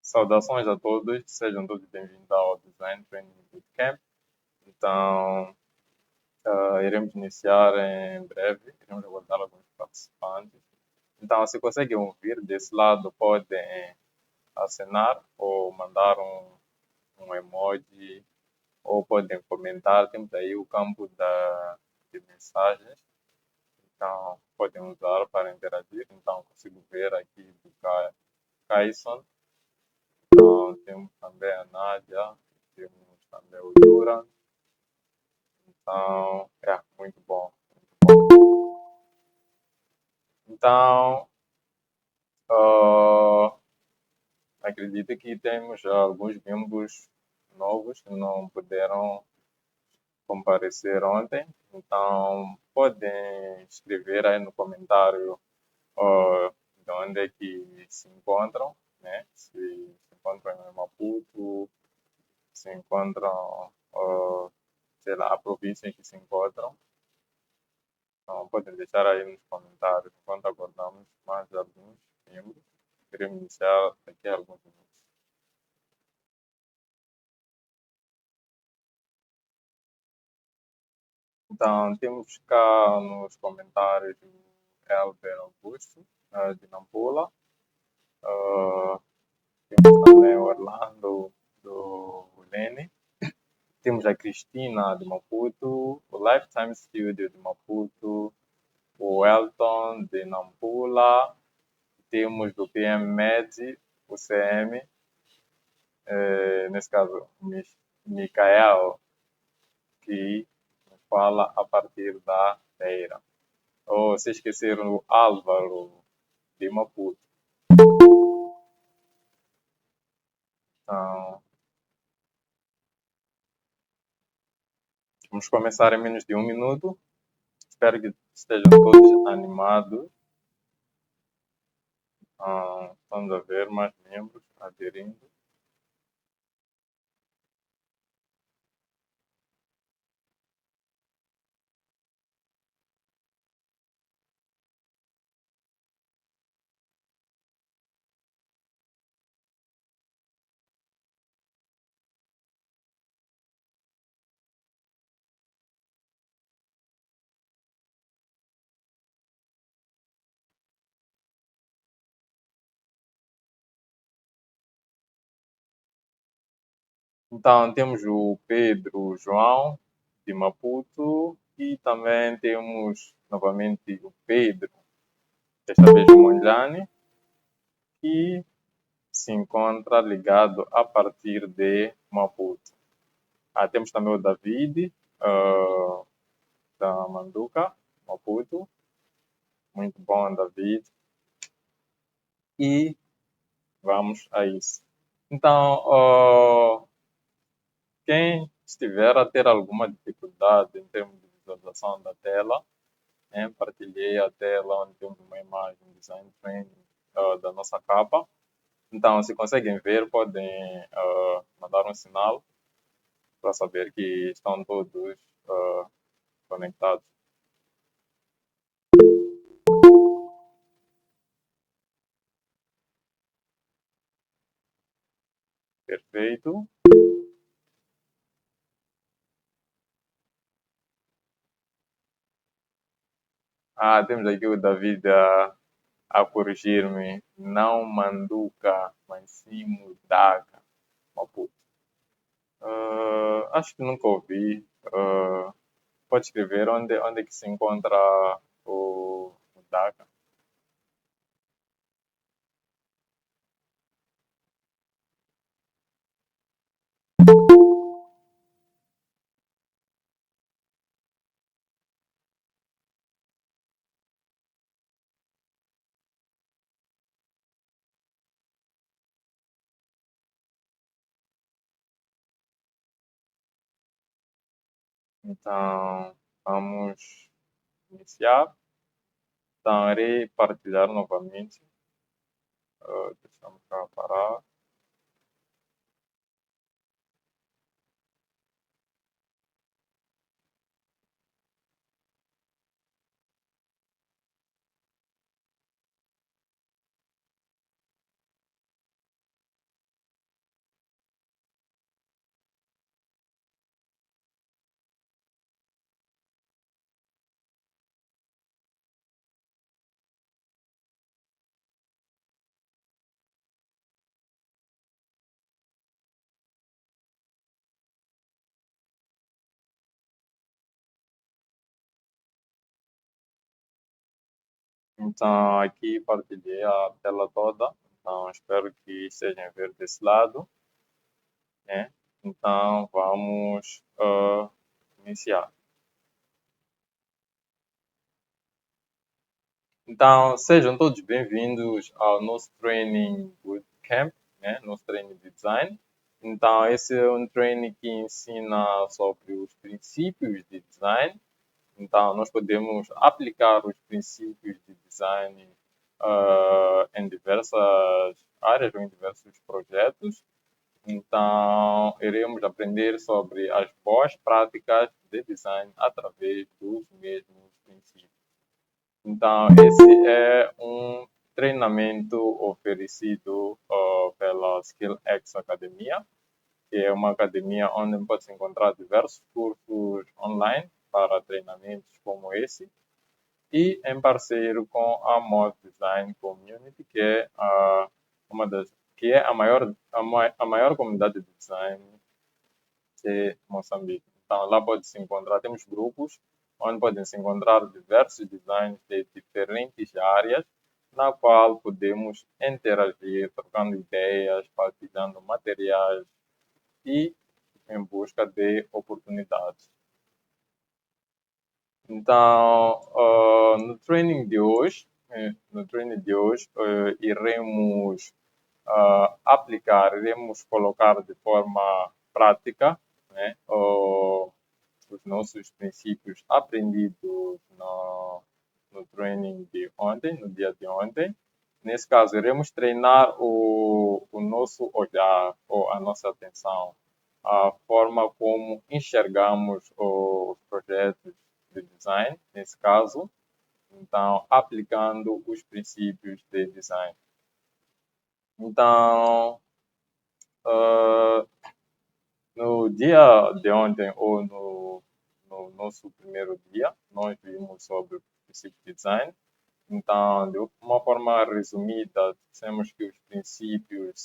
Saudações a todos, sejam todos bem-vindos ao Design Training Bootcamp. Então, iremos iniciar em breve, iremos aguardar alguns participantes. Então, se conseguem ouvir desse lado, podem acenar ou mandar um emoji ou podem comentar. Temos aí o campo de mensagens, então podem usar para interagir. Então, consigo ver aqui do Kaison. Então, temos também a Nádia, temos também o Duran. Então, muito bom, muito bom. Então, acredito que temos alguns membros novos que não puderam comparecer ontem. Então, podem escrever aí no comentário de onde é que se encontram, né? Se encontram em Maputo, se encontram, sei lá, a província em que se encontram. Então, podem deixar aí nos comentários enquanto aguardamos mais alguns membros. Queremos iniciar daqui a alguns minutos. Então, temos cá nos comentários o Elber Augusto, de Nampula. Temos também o Orlando, do Lene. Temos a Cristina, de Maputo. O Lifetime Studio, de Maputo. O Elton, de Nampula. Temos do PM Med, o CM. Nesse caso, Micael, que fala a partir da Feira. Ou se esqueceram o Álvaro, de Maputo. Então, vamos começar em menos de um minuto. Espero que estejam todos animados. Estamos a ver mais membros aderindo. Então, temos o Pedro João, de Maputo, e também temos novamente o Pedro, desta vez o Mondlane, que se encontra ligado a partir de Maputo. Temos também o David, da Manduca, Maputo. Muito bom, David. E vamos a isso. Então, quem estiver a ter alguma dificuldade em termos de visualização da tela, partilhei a tela onde temos uma imagem design training da nossa capa. Então, se conseguem ver, podem mandar um sinal para saber que estão todos conectados. Perfeito. Temos aqui o David a corrigir-me. Não Manduca, mas sim Mudaca, Maputo. Acho que nunca ouvi. Pode escrever onde é que se encontra o Mudaca. Então, vamos iniciar. Então, irei partilhar novamente. Deixamos cá parar. Então, aqui partilhei a tela toda. Então, espero que estejam a ver desse lado, né? Então, vamos iniciar. Então, sejam todos bem-vindos ao nosso Training Bootcamp, né? Nosso treino de design. Então, esse é um treino que ensina sobre os princípios de design. Então, nós podemos aplicar os princípios de design em diversas áreas ou em diversos projetos. Então, iremos aprender sobre as boas práticas de design através dos mesmos princípios. Então, esse é um treinamento oferecido pela SkillX Academia, que é uma academia onde pode se encontrar diversos cursos online para treinamentos como esse, e em parceiro com a Mod Design Community, que é uma das que é a maior comunidade de design de Moçambique. Então, lá pode se encontrar, temos grupos onde podem se encontrar diversos designs de diferentes áreas, na qual podemos interagir, trocando ideias, partilhando materiais e em busca de oportunidades. Então, no training de hoje, iremos iremos colocar de forma prática, né, os nossos princípios aprendidos no training de ontem, no dia de ontem. Nesse caso, iremos treinar o nosso olhar ou a nossa atenção, a forma como enxergamos os projetos de design, nesse caso, então, aplicando os princípios de design. Então, uh, no dia de ontem, ou no nosso primeiro dia, nós vimos sobre o princípio de design. Então, de uma forma resumida, dissemos que os princípios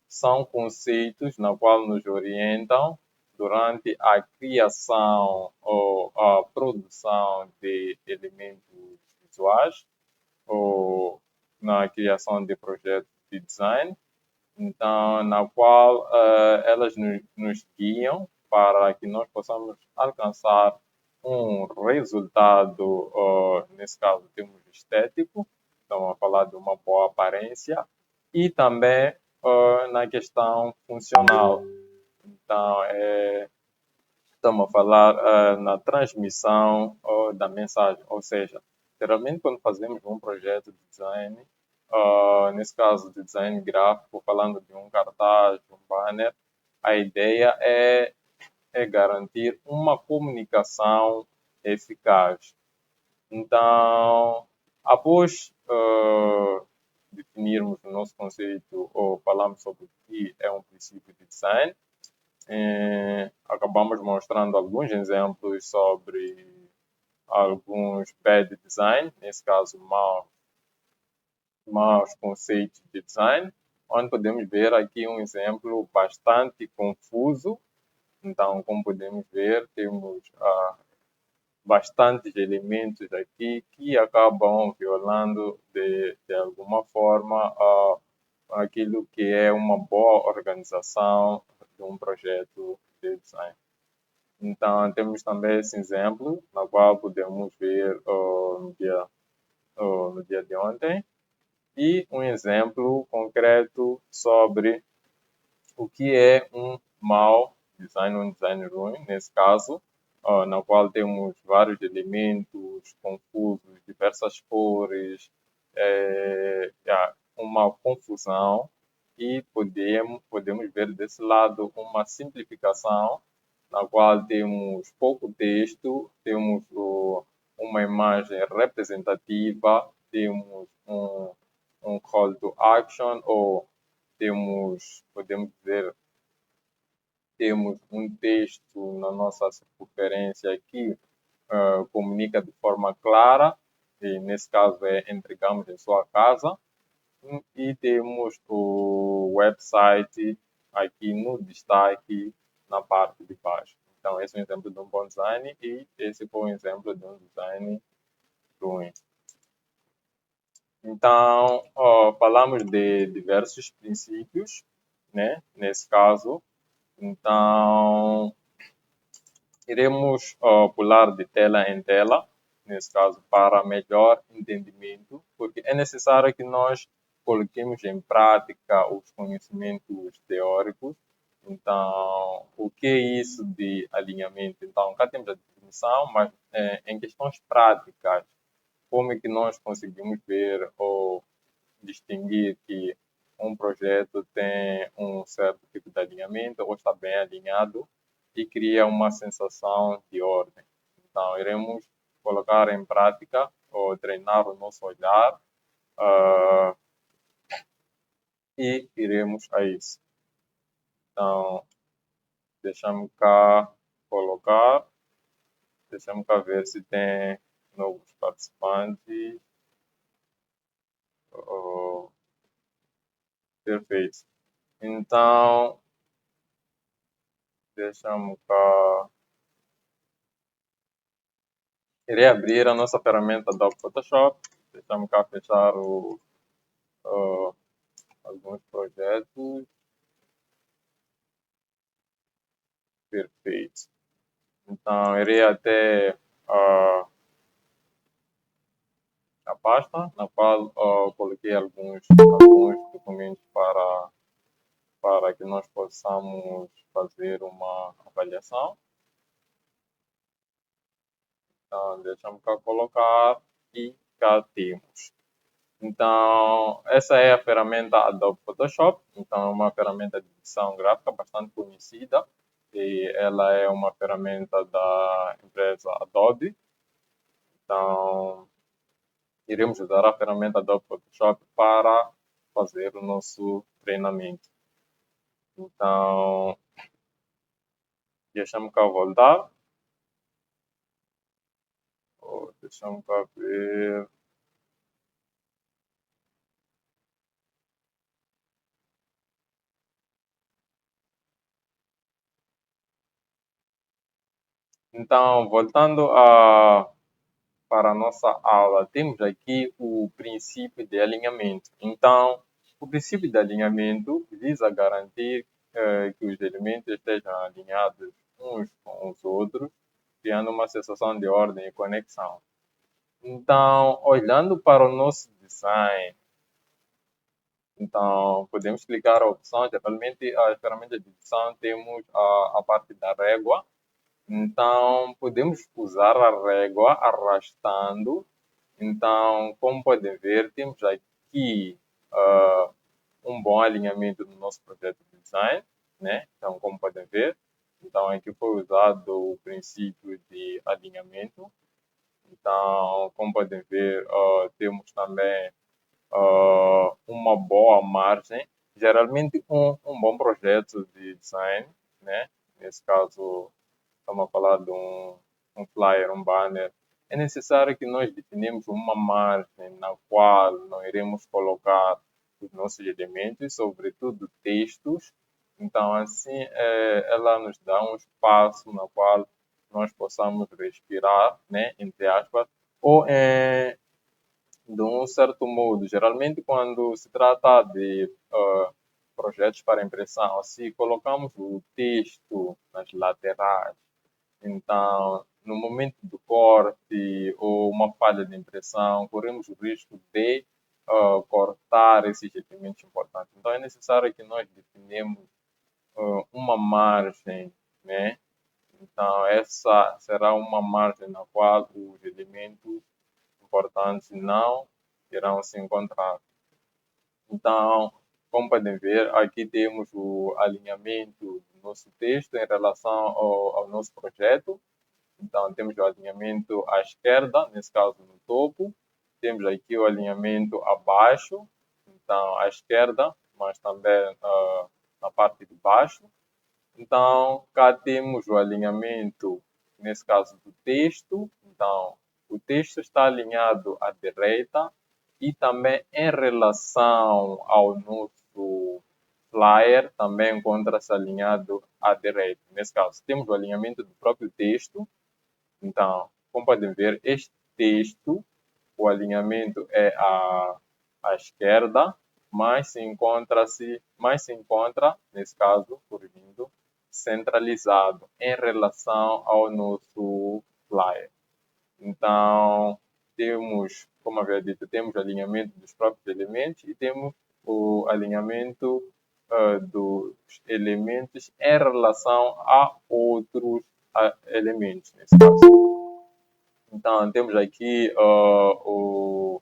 são conceitos na qual nos orientam durante a criação ou a produção de elementos visuais ou na criação de projetos de design, então, na qual elas nos guiam para que nós possamos alcançar um resultado, nesse caso, temos estético, estamos a falar de uma boa aparência, e também na questão funcional. Então, estamos a falar na transmissão da mensagem, ou seja, geralmente quando fazemos um projeto de design, nesse caso de design gráfico, falando de um cartaz, um banner, a ideia é garantir uma comunicação eficaz. Então, após definirmos o nosso conceito ou falarmos sobre o que é um princípio de design, acabamos mostrando alguns exemplos sobre alguns bad design, nesse caso maus conceitos de design, onde podemos ver aqui um exemplo bastante confuso. Então, como podemos ver, temos bastantes elementos aqui que acabam violando de alguma forma aquilo que é uma boa organização de um projeto de design. Então, temos também esse exemplo, na qual podemos ver no dia de ontem, e um exemplo concreto sobre o que é um mau design, um design ruim, nesse caso, na qual temos vários elementos confusos, diversas cores, uma confusão, e podemos ver desse lado uma simplificação, na qual temos pouco texto, temos uma imagem representativa, temos um call to action, ou podemos dizer, temos um texto na nossa circunferência que comunica de forma clara, e nesse caso é entregamos em sua casa, e temos o website aqui no destaque na parte de baixo. Então, esse é um exemplo de um bom design, e esse foi um exemplo de um design ruim. Então, falamos de diversos princípios, né? Nesse caso. Então, iremos pular de tela em tela, nesse caso, para melhor entendimento, porque é necessário que nós coloquemos em prática os conhecimentos teóricos. Então, o que é isso de alinhamento? Então, cá temos a definição, mas em questões práticas, como é que nós conseguimos ver ou distinguir que um projeto tem um certo tipo de alinhamento ou está bem alinhado e cria uma sensação de ordem. Então, iremos colocar em prática ou treinar o nosso olhar uh, e iremos a isso. Então, deixa-me cá colocar, deixa-me cá ver se tem novos participantes. Oh, perfeito. Então, deixa-me cá. Irei abrir a nossa ferramenta do Photoshop. Deixa-me cá fechar uh, alguns projetos. Perfeito. Então, irei até a pasta, na qual coloquei alguns documentos para que nós possamos fazer uma avaliação. Então, deixa-me cá colocar e cá temos. Então, essa é a ferramenta Adobe Photoshop. Então, é uma ferramenta de edição gráfica bastante conhecida e ela é uma ferramenta da empresa Adobe. Então, iremos usar a ferramenta Adobe Photoshop para fazer o nosso treinamento. Então, deixa-me cá voltar. Deixa-me cá ver. Então, voltando para a nossa aula, temos aqui o princípio de alinhamento. Então, o princípio de alinhamento visa garantir que os elementos estejam alinhados uns com os outros, criando uma sensação de ordem e conexão. Então, olhando para o nosso design, então, podemos clicar a opção, geralmente as ferramentas de edição temos a parte da régua. Então, podemos usar a régua arrastando. Então, como podem ver, temos aqui um bom alinhamento do nosso projeto de design, né? Então, como podem ver, então aqui foi usado o princípio de alinhamento. Então, como podem ver, temos também uma boa margem. Geralmente, um bom projeto de design, né? Nesse caso, estamos a falar de um flyer, um banner, é necessário que nós definimos uma margem na qual nós iremos colocar os nossos elementos, sobretudo textos. Então, assim, ela nos dá um espaço na qual nós possamos respirar, né, entre aspas, ou de um certo modo. Geralmente, quando se trata de projetos para impressão, se colocamos o texto nas laterais, então, no momento do corte ou uma falha de impressão, corremos o risco de cortar esses elementos importantes. Então, é necessário que nós definimos uma margem, né? Então, essa será uma margem na qual os elementos importantes não irão se encontrar. Então, como podem ver, aqui temos o alinhamento do nosso texto em relação ao nosso projeto. Então, temos o alinhamento à esquerda, nesse caso no topo. Temos aqui o alinhamento abaixo, então à esquerda, mas também na parte de baixo. Então, cá temos o alinhamento, nesse caso do texto. Então, o texto está alinhado à direita e também em relação ao nosso flyer, também encontra-se alinhado à direita. Nesse caso, temos o alinhamento do próprio texto. Então, como podem ver, este texto, o alinhamento é à esquerda, mais se encontra, nesse caso, corrigindo, centralizado em relação ao nosso flyer. Então, temos, como havia dito, temos o alinhamento dos próprios elementos e temos o alinhamento dos elementos em relação a outros elementos, nesse caso. Então, temos aqui o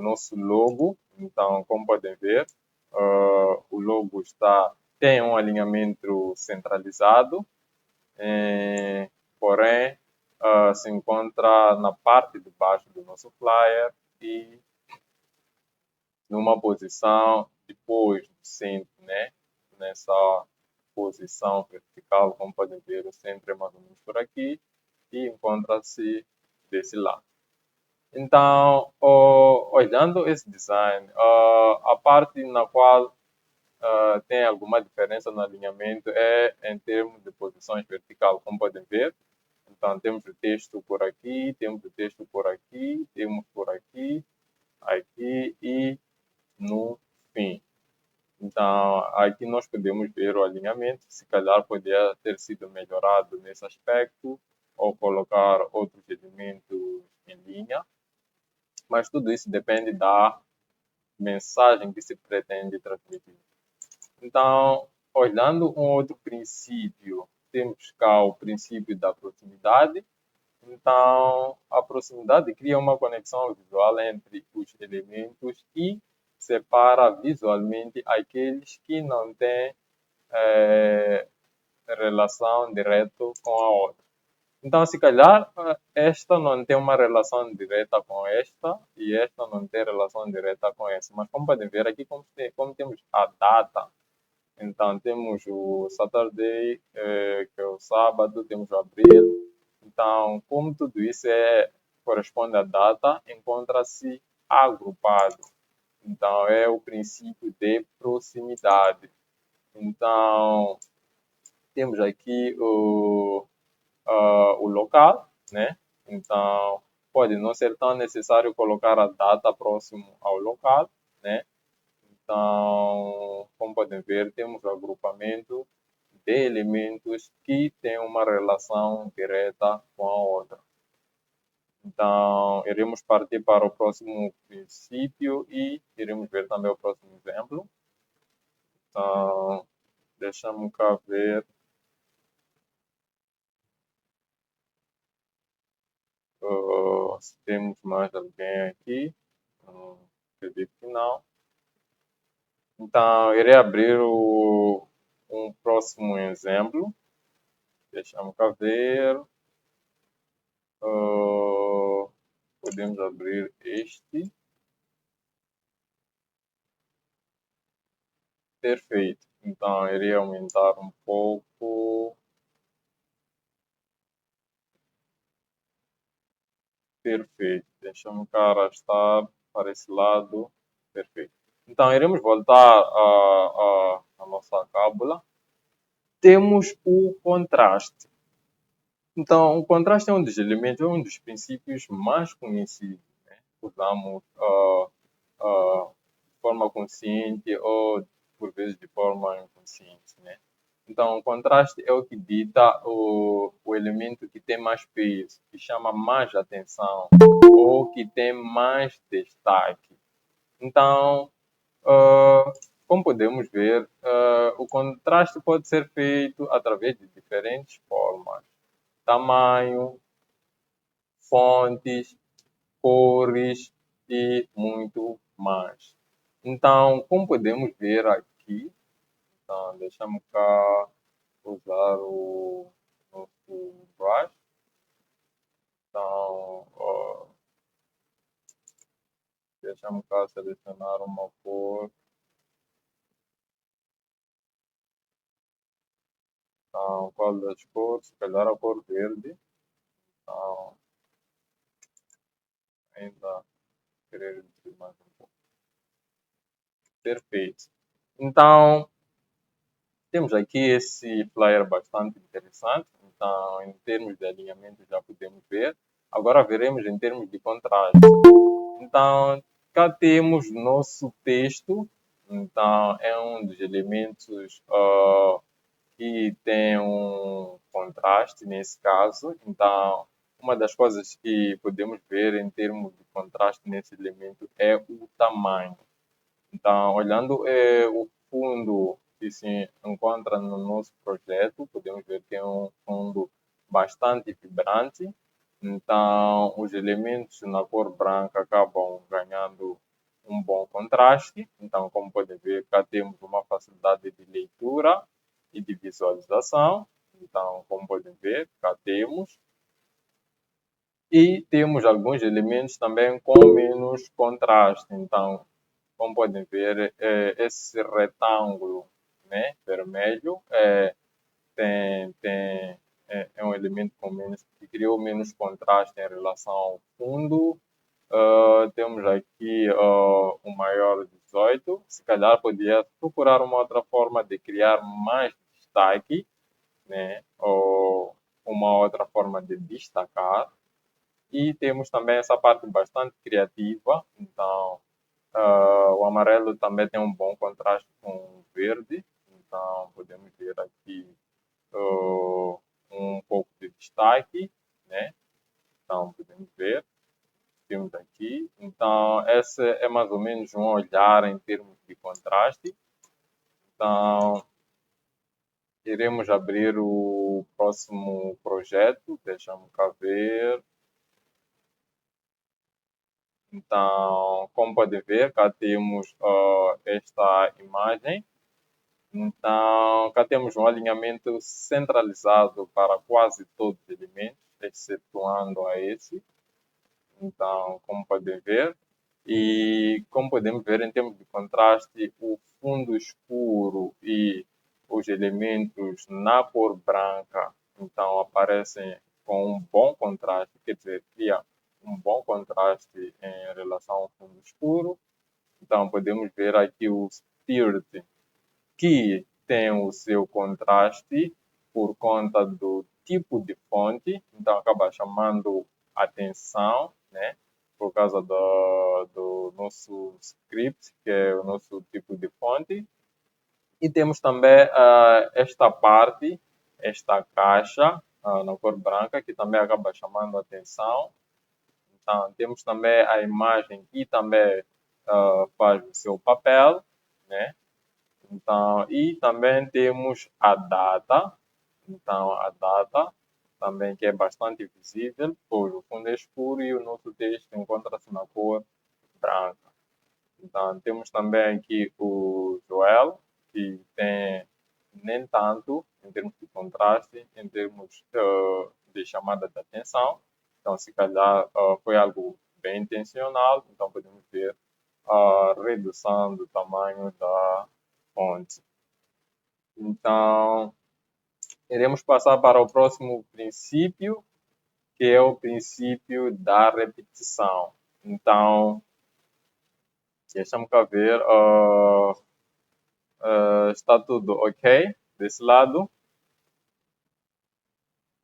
nosso logo. Então, como podem ver, o logo tem um alinhamento centralizado, porém, se encontra na parte de baixo do nosso flyer e numa posição depois do centro, né? Nessa posição vertical, como podem ver, o centro é mais ou menos por aqui e encontra-se desse lado. Então, olhando esse design, a parte na qual tem alguma diferença no alinhamento é em termos de posições vertical, como podem ver. Então, temos o texto por aqui, temos o texto por aqui, temos por aqui, aqui e no fim. Então, aqui nós podemos ver o alinhamento, se calhar poderia ter sido melhorado nesse aspecto, ou colocar outros elementos em linha, mas tudo isso depende da mensagem que se pretende transmitir. Então, olhando um outro princípio, temos cá o princípio da proximidade. Então, a proximidade cria uma conexão visual entre os elementos e separa visualmente aqueles que não têm relação direta com a outra. Então, se calhar, esta não tem uma relação direta com esta e esta não tem relação direta com essa. Mas como podem ver aqui, como temos a data, então temos o Saturday, que é o sábado, temos o abril. Então, como tudo isso corresponde à data, encontra-se agrupado. Então, é o princípio de proximidade. Então, temos aqui o local, né? Então, pode não ser tão necessário colocar a data próximo ao local, né? Então, como podem ver, temos o agrupamento de elementos que têm uma relação direta com a outra. Então, iremos partir para o próximo princípio e iremos ver também o próximo exemplo. Então, deixa-me cá ver. Se temos mais alguém aqui. Acredito que não. Então, irei abrir um próximo exemplo. Deixa-me cá ver. Podemos abrir este. Perfeito. Então, irei aumentar um pouco. Perfeito. Deixa-me cá arrastar para esse lado. Perfeito. Então, iremos voltar à nossa cábula. Temos o contraste. Então, o contraste é um dos elementos, é um dos princípios mais conhecidos, né? Usamos de forma consciente ou, por vezes, de forma inconsciente, né? Então, o contraste é o que dita o elemento que tem mais peso, que chama mais atenção, ou que tem mais destaque. Então, como podemos ver, o contraste pode ser feito através de diferentes formas. Tamanho, fontes, cores e muito mais. Então, como podemos ver aqui, então, deixamos cá usar o nosso brush. Então, deixamos cá selecionar uma cor. Então, qual das cores? Se calhar a cor verde. Então, ainda querer reduzir mais um pouco. Perfeito. Então, temos aqui esse flyer bastante interessante. Então, em termos de alinhamento já podemos ver. Agora veremos em termos de contraste. Então, cá temos nosso texto, então é um dos elementos que tem um contraste nesse caso. Então, uma das coisas que podemos ver em termos de contraste nesse elemento é o tamanho. Então, olhando o fundo que se encontra no nosso projeto, podemos ver que é um fundo bastante vibrante. Então, os elementos na cor branca acabam ganhando um bom contraste. Então, como podem ver, cá temos uma facilidade de leitura e de visualização. Então, como podem ver, cá temos. E temos alguns elementos também com menos contraste. Então, como podem ver, esse retângulo, né, vermelho é um elemento com menos, que criou menos contraste em relação ao fundo. Temos aqui o maior 18. Se calhar podia procurar uma outra forma de criar mais destaque, né, ou uma outra forma de destacar. E temos também essa parte bastante criativa. Então, o amarelo também tem um bom contraste com o verde. Então, podemos ver aqui um pouco de destaque, né? Então, podemos ver, temos aqui. Então, esse é mais ou menos um olhar em termos de contraste. Então, iremos abrir o próximo projeto. Deixa-me cá ver. Então, como pode ver, cá temos esta imagem. Então, cá temos um alinhamento centralizado para quase todos os elementos, excetuando a esse. Então, como podem ver, e como podemos ver em termos de contraste, o fundo escuro e os elementos na cor branca, então aparecem com um bom contraste, quer dizer, cria um bom contraste em relação ao fundo escuro. Então, podemos ver aqui o Spirit, que tem o seu contraste por conta do tipo de fonte, então acaba chamando atenção, né? Por causa do nosso script, que é o nosso tipo de fonte. E temos também esta parte, esta caixa na cor branca, que também acaba chamando atenção. Então, temos também a imagem que também faz o seu papel, né? Então, e também temos a data. Então, a data também que é bastante visível, pois o fundo é escuro e o nosso texto encontra-se na cor branca. Então, temos também aqui o Joel, que tem nem tanto em termos de contraste, em termos de chamada de atenção. Então, se calhar foi algo bem intencional, então podemos ver a redução do tamanho da fonte. Então, iremos passar para o próximo princípio, que é o princípio da repetição. Então, deixa-me cá ver. Está tudo ok desse lado?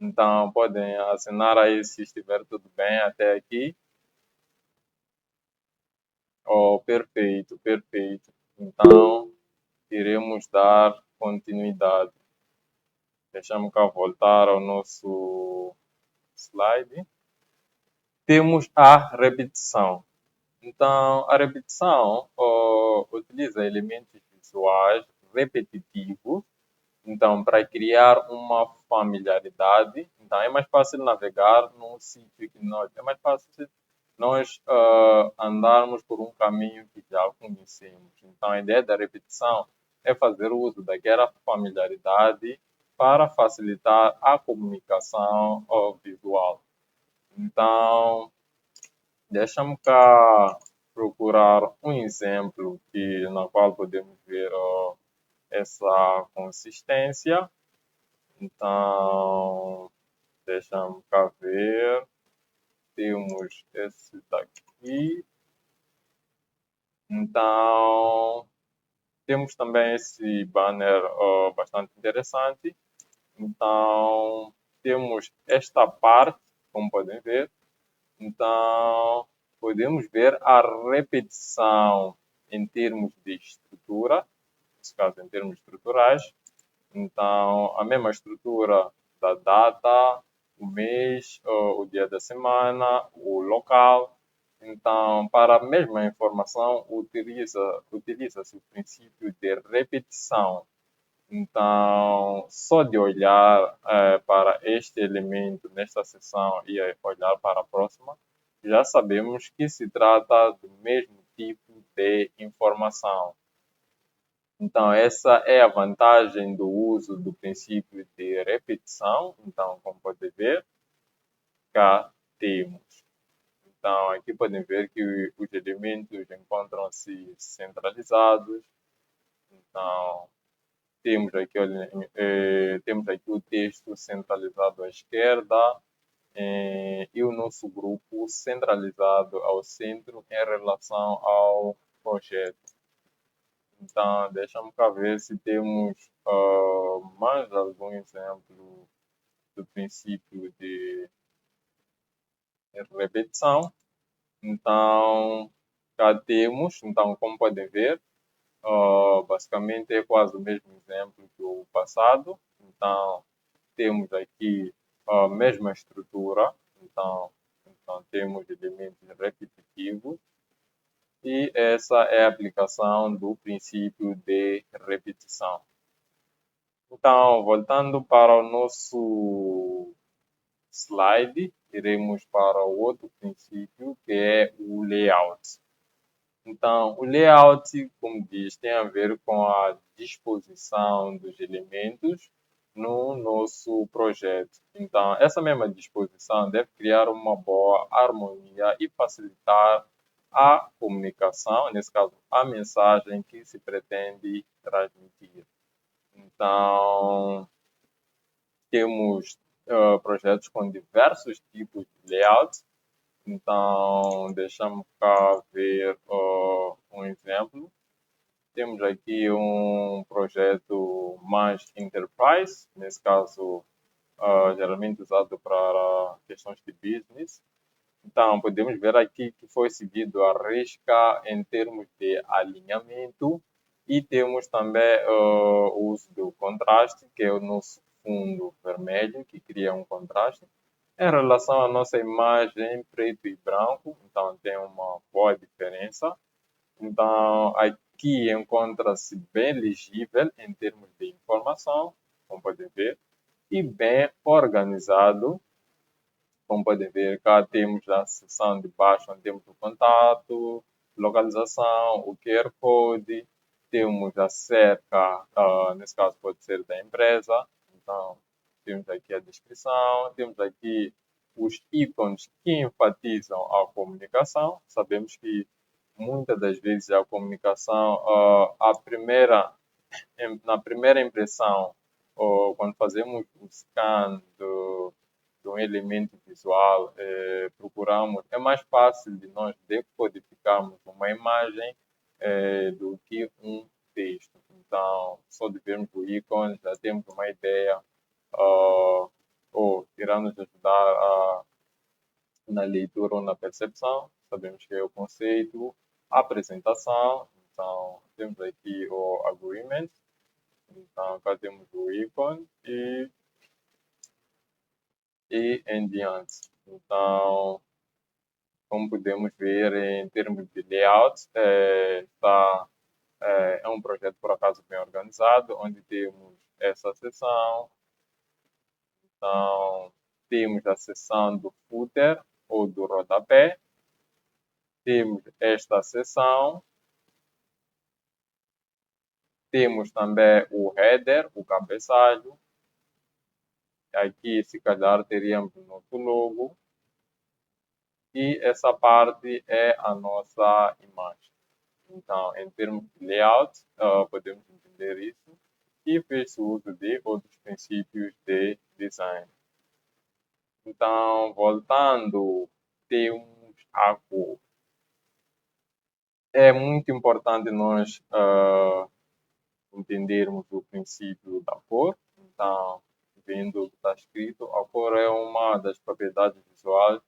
Então, podem assinar aí se estiver tudo bem até aqui. Oh, perfeito, perfeito. Então, iremos dar continuidade. Deixa-me cá voltar ao nosso slide. Temos a repetição. Então, a repetição utiliza elementos visuais repetitivos, então, para criar uma familiaridade. Então, é mais fácil navegar num sítio que nós... É mais fácil nós andarmos por um caminho que já conhecemos. Então, a ideia da repetição é fazer uso daquela familiaridade para facilitar a comunicação visual. Então, deixa-me cá procurar um exemplo na qual podemos ver essa consistência. Então, deixa-me cá ver. Temos esse daqui. Então, temos também esse banner bastante interessante. Então, temos esta parte, como podem ver. Então, podemos ver a repetição em termos de estrutura, nesse caso em termos estruturais. Então, a mesma estrutura da data, o mês, o dia da semana, o local. Então, para a mesma informação, utiliza-se o princípio de repetição. Então, só de olhar para este elemento nesta seção e olhar para a próxima, já sabemos que se trata do mesmo tipo de informação. Então, essa é a vantagem do uso do princípio de repetição. Então, como pode ver, cá temos. Então, aqui podem ver que os elementos encontram-se centralizados. Então, temos aqui o texto centralizado à esquerda e o nosso grupo centralizado ao centro em relação ao projeto. Então, deixa-me cá ver se temos mais algum exemplo do princípio de repetição. Então, cá temos, então, como podem ver, basicamente é quase o mesmo exemplo que o passado. Então, temos aqui a mesma estrutura. Então temos elementos repetitivos. E essa é a aplicação do princípio de repetição. Então, voltando para o nosso slide, iremos para o outro princípio, que é o layout. Então, o layout, como diz, tem a ver com a disposição dos elementos no nosso projeto. Então, essa mesma disposição deve criar uma boa harmonia e facilitar a comunicação, nesse caso, a mensagem que se pretende transmitir. Então, temos projetos com diversos tipos de layout. Então, deixa-me cá ver um exemplo. Temos aqui um projeto mais enterprise, nesse caso, geralmente usado para questões de business. Então, podemos ver aqui que foi seguido a risca em termos de alinhamento e temos também o uso do contraste, que é o nosso fundo vermelho, que cria um contraste. Em relação à nossa imagem preto e branco, então tem uma boa diferença. Então, aqui encontra-se bem legível em termos de informação, como podem ver, e bem organizado. Como podem ver, cá temos a seção de baixo, onde temos o contato, localização, o QR Code, temos a cerca, nesse caso pode ser da empresa, então temos aqui a descrição, temos aqui os ícones que enfatizam a comunicação. Sabemos que muitas das vezes a comunicação, na primeira impressão, ou quando fazemos o scan de um elemento visual, procuramos, é mais fácil de nós decodificarmos uma imagem do que um texto. Então, só de vermos o ícone já temos uma ideia, ou irá nos ajudar na leitura ou na percepção. Sabemos que é o conceito, a apresentação. Então, temos aqui o agreement. Então, cá temos o ícone e em diante. Então, como podemos ver em termos de layout, é um projeto por acaso bem organizado, onde temos essa seção. Então, temos a seção do footer ou do rodapé. Temos esta seção. Temos também o header, o cabeçalho. Aqui, se calhar, teríamos o nosso logo. E essa parte é a nossa imagem. Então, em termos de layout, podemos entender isso. E fez uso de outros princípios de design. Então, voltando, temos a cor. É muito importante nós entendermos o princípio da cor. Então, vendo o que está escrito, a cor é uma das propriedades visuais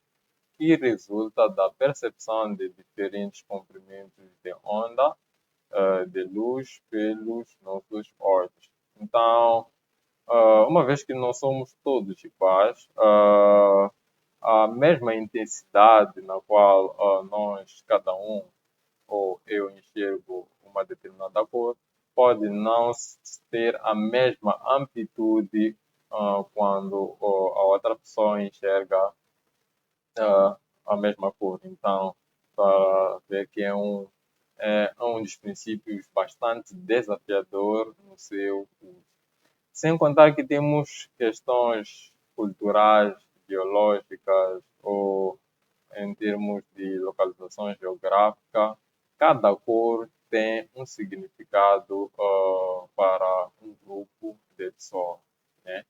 que resulta da percepção de diferentes comprimentos de onda de luz pelos nossos olhos. Então, uma vez que não somos todos iguais, a mesma intensidade na qual nós, cada um, ou eu enxergo uma determinada cor, pode não ter a mesma amplitude quando a outra pessoa enxerga a mesma cor. Então, para ver que é um dos princípios bastante desafiador no seu uso. Sem contar que temos questões culturais, biológicas ou em termos de localização geográfica, cada cor tem um significado para um grupo de pessoas, né?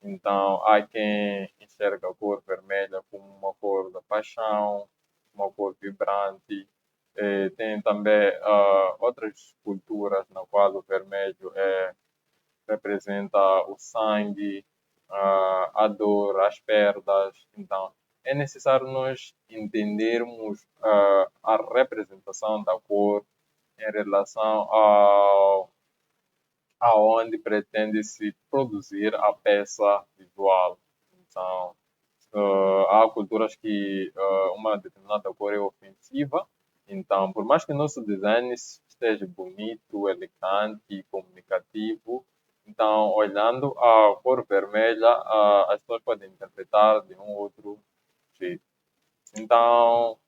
Então, há quem enxerga a cor vermelha como uma cor da paixão, uma cor vibrante. Tem também outras culturas na qual o vermelho representa o sangue, a dor, as perdas. Então, é necessário nós entendermos a representação da cor em relação aonde pretende-se produzir a peça visual. Então, há culturas que uma determinada cor é ofensiva. Então, por mais que o nosso design esteja bonito, elegante e comunicativo, então, olhando a cor vermelha, as pessoas podem interpretar de um outro jeito. Então,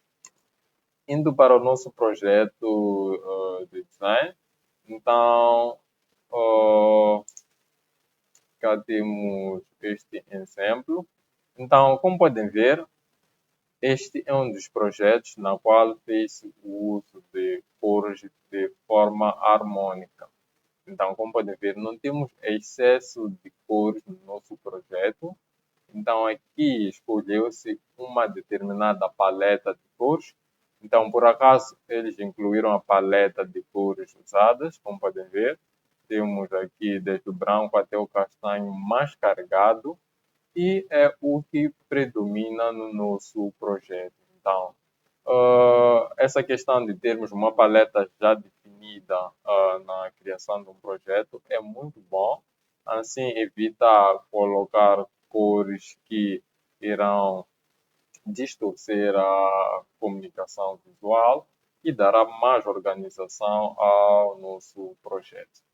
indo para o nosso projeto de design, então, cá temos este exemplo. Então, como podem ver, este é um dos projetos na qual fez o uso de cores de forma harmônica. Então, como podem ver, não temos excesso de cores no nosso projeto. Então, aqui escolheu-se uma determinada paleta de cores. Então, por acaso, eles incluíram a paleta de cores usadas, como podem ver. Temos aqui desde o branco até o castanho mais carregado e é o que predomina no nosso projeto. Então, essa questão de termos uma paleta já definida na criação de um projeto é muito bom. Assim, evita colocar cores que irão distorcer a comunicação visual e dará mais organização ao nosso projeto.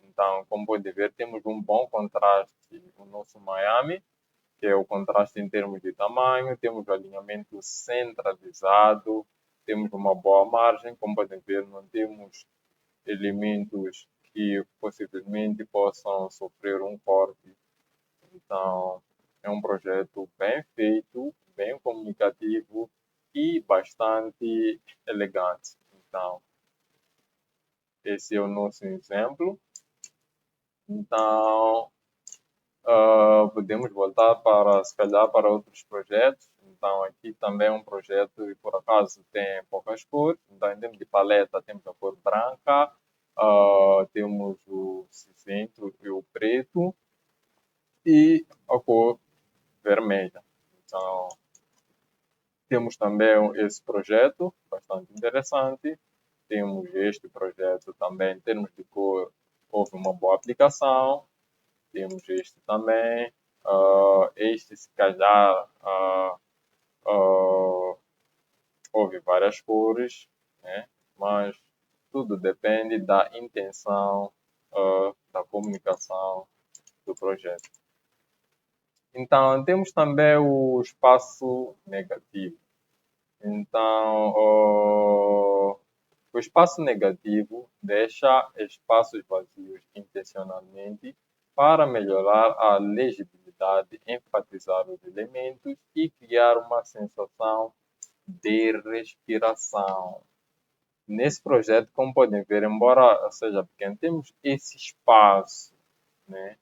Então, como pode ver, temos um bom contraste no nosso Miami, que é o contraste em termos de tamanho, temos o alinhamento centralizado, temos uma boa margem, como podem ver, não temos elementos que possivelmente possam sofrer um corte. Então, é um projeto bem feito, bem comunicativo e bastante elegante. Então, esse é o nosso exemplo. Então, podemos voltar para, se calhar, para outros projetos. Então, aqui também é um projeto e por acaso tem poucas cores. Então, em termos de paleta, temos a cor branca, temos o cinzento e o preto e a cor vermelha. Então, temos também esse projeto, bastante interessante. Temos este projeto também, em termos de cor, houve uma boa aplicação. Temos este também. Este, se calhar, houve várias cores, né? Mas tudo depende da intenção da comunicação do projeto. Então, temos também o espaço negativo. Então, o espaço negativo deixa espaços vazios intencionalmente para melhorar a legibilidade, enfatizar os elementos e criar uma sensação de respiração. Nesse projeto, como podem ver, embora seja pequeno, temos esse espaço, né?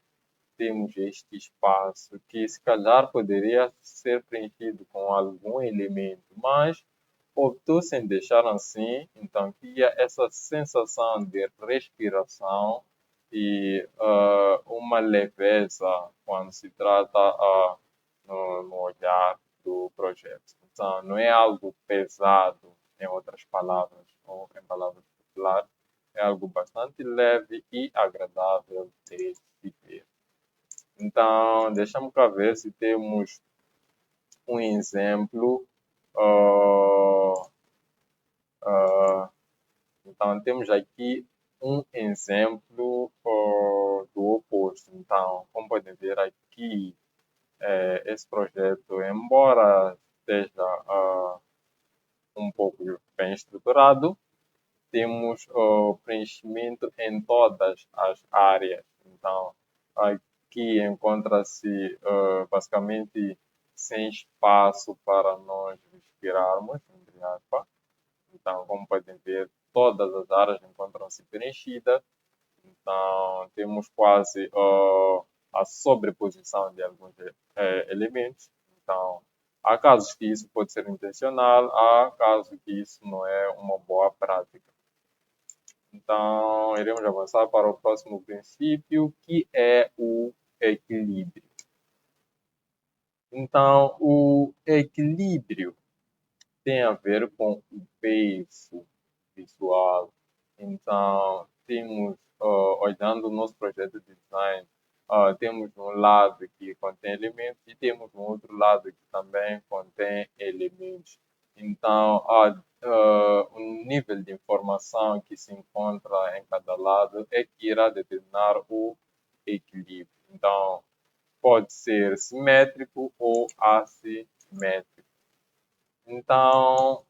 Temos este espaço que se calhar poderia ser preenchido com algum elemento, mas optou-se em deixar assim, então cria essa sensação de respiração e uma leveza quando se trata no olhar do projeto. projeto. Então, não é algo pesado, em outras palavras, ou em palavras populares, é algo bastante leve e agradável de se ver. Então, deixa-me cá ver se temos um exemplo. ah, ah, então, temos aqui um exemplo do oposto. Então, como podem ver aqui, esse projeto, embora esteja um pouco bem estruturado, temos preenchimento em todas as áreas. Então, aqui encontra-se basicamente sem espaço para nós respirarmos, entre aspas. Então, como podem ver, todas as áreas encontram-se preenchidas. Então, temos quase a sobreposição de alguns elementos. Então, há casos que isso pode ser intencional, há casos que isso não é uma boa prática. Então, iremos avançar para o próximo princípio, que é o equilíbrio. Então, o equilíbrio tem a ver com o peso visual. Então, temos, olhando o nosso projeto de design, temos um lado que contém elementos e temos um outro lado que também contém elementos. Então, o nível de informação que se encontra em cada lado é que irá determinar o equilíbrio. Então, pode ser simétrico ou assimétrico. Então,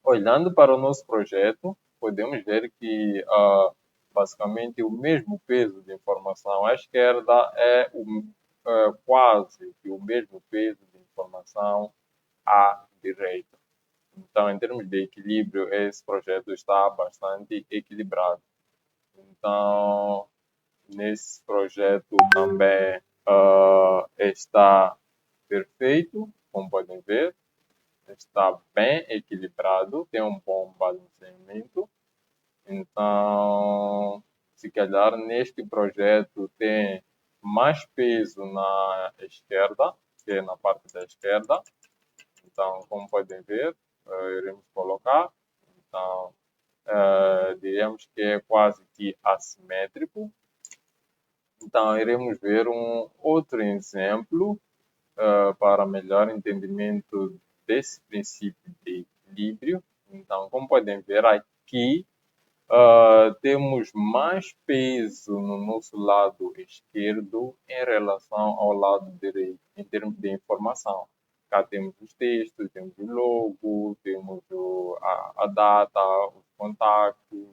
olhando para o nosso projeto, podemos ver que basicamente o mesmo peso de informação à esquerda é quase que o mesmo peso de informação à direita. Então, em termos de equilíbrio, esse projeto está bastante equilibrado. Então, nesse projeto também está perfeito, como podem ver, está bem equilibrado, tem um bom balanceamento. Então, se calhar neste projeto tem mais peso na esquerda, que é na parte da esquerda. Então, como podem ver, iremos colocar. Então, diríamos que é quase que assimétrico. Então, iremos ver um outro exemplo para melhor entendimento desse princípio de equilíbrio. Então, como podem ver aqui, temos mais peso no nosso lado esquerdo em relação ao lado direito, em termos de informação. Cá temos os textos, temos o logo, temos a data, os contactos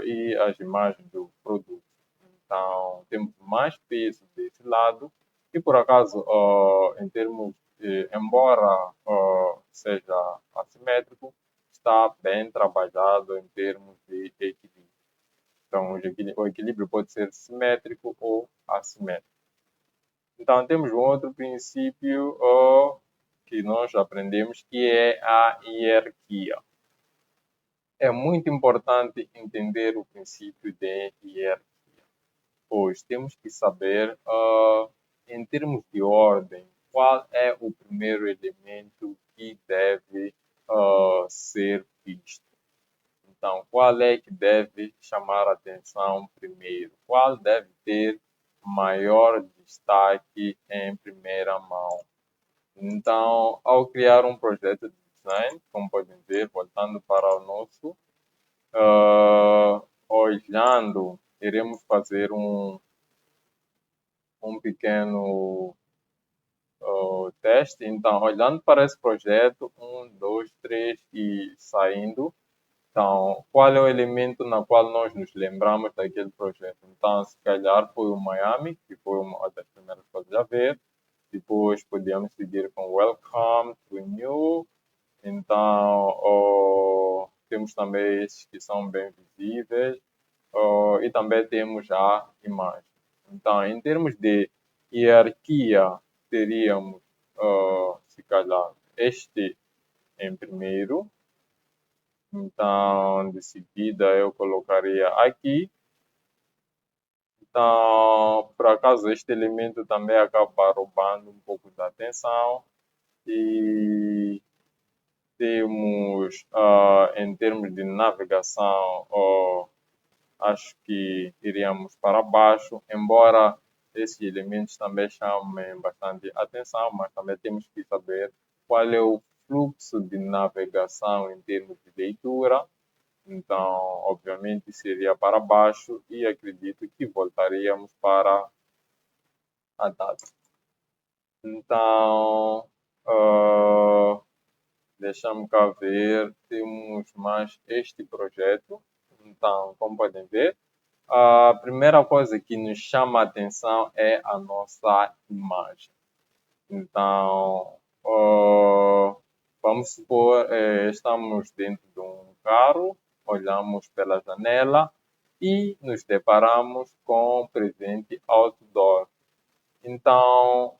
e as imagens do produto. Então, temos mais peso desse lado e, por acaso, em termos, embora seja assimétrico, está bem trabalhado em termos de equilíbrio. Então, o equilíbrio pode ser simétrico ou assimétrico. Então, temos um outro princípio que nós aprendemos, que é a hierarquia. É muito importante entender o princípio de hierarquia, pois temos que saber, em termos de ordem, qual é o primeiro elemento que deve ser visto. Então, qual é que deve chamar a atenção primeiro? Qual deve ter maior destaque em primeira mão? Então, ao criar um projeto de design, como podem ver, voltando para o nosso, olhando, iremos fazer um pequeno teste. Então, olhando para esse projeto, 1, 2, 3 e saindo. Então, qual é o elemento na qual nós nos lembramos daquele projeto? Então, se calhar foi o Miami, que foi uma das primeiras coisas a ver. Depois podíamos seguir com Welcome to New. Então, temos também esses que são bem visíveis. E também temos a imagem. Então, em termos de hierarquia, teríamos, se calhar, este em primeiro. Então, de seguida, eu colocaria aqui. Então, por acaso, este elemento também acaba roubando um pouco da atenção. E temos, em termos de navegação, acho que iríamos para baixo, embora esses elementos também chamem bastante atenção, mas também temos que saber qual é o fluxo de navegação em termos de leitura. Então, obviamente, seria para baixo e acredito que voltaríamos para a data. Então, deixa-me cá ver, temos mais este projeto. Então, como podem ver, a primeira coisa que nos chama a atenção é a nossa imagem. Então, vamos supor, estamos dentro de um carro, olhamos pela janela e nos deparamos com um presente outdoor. Então,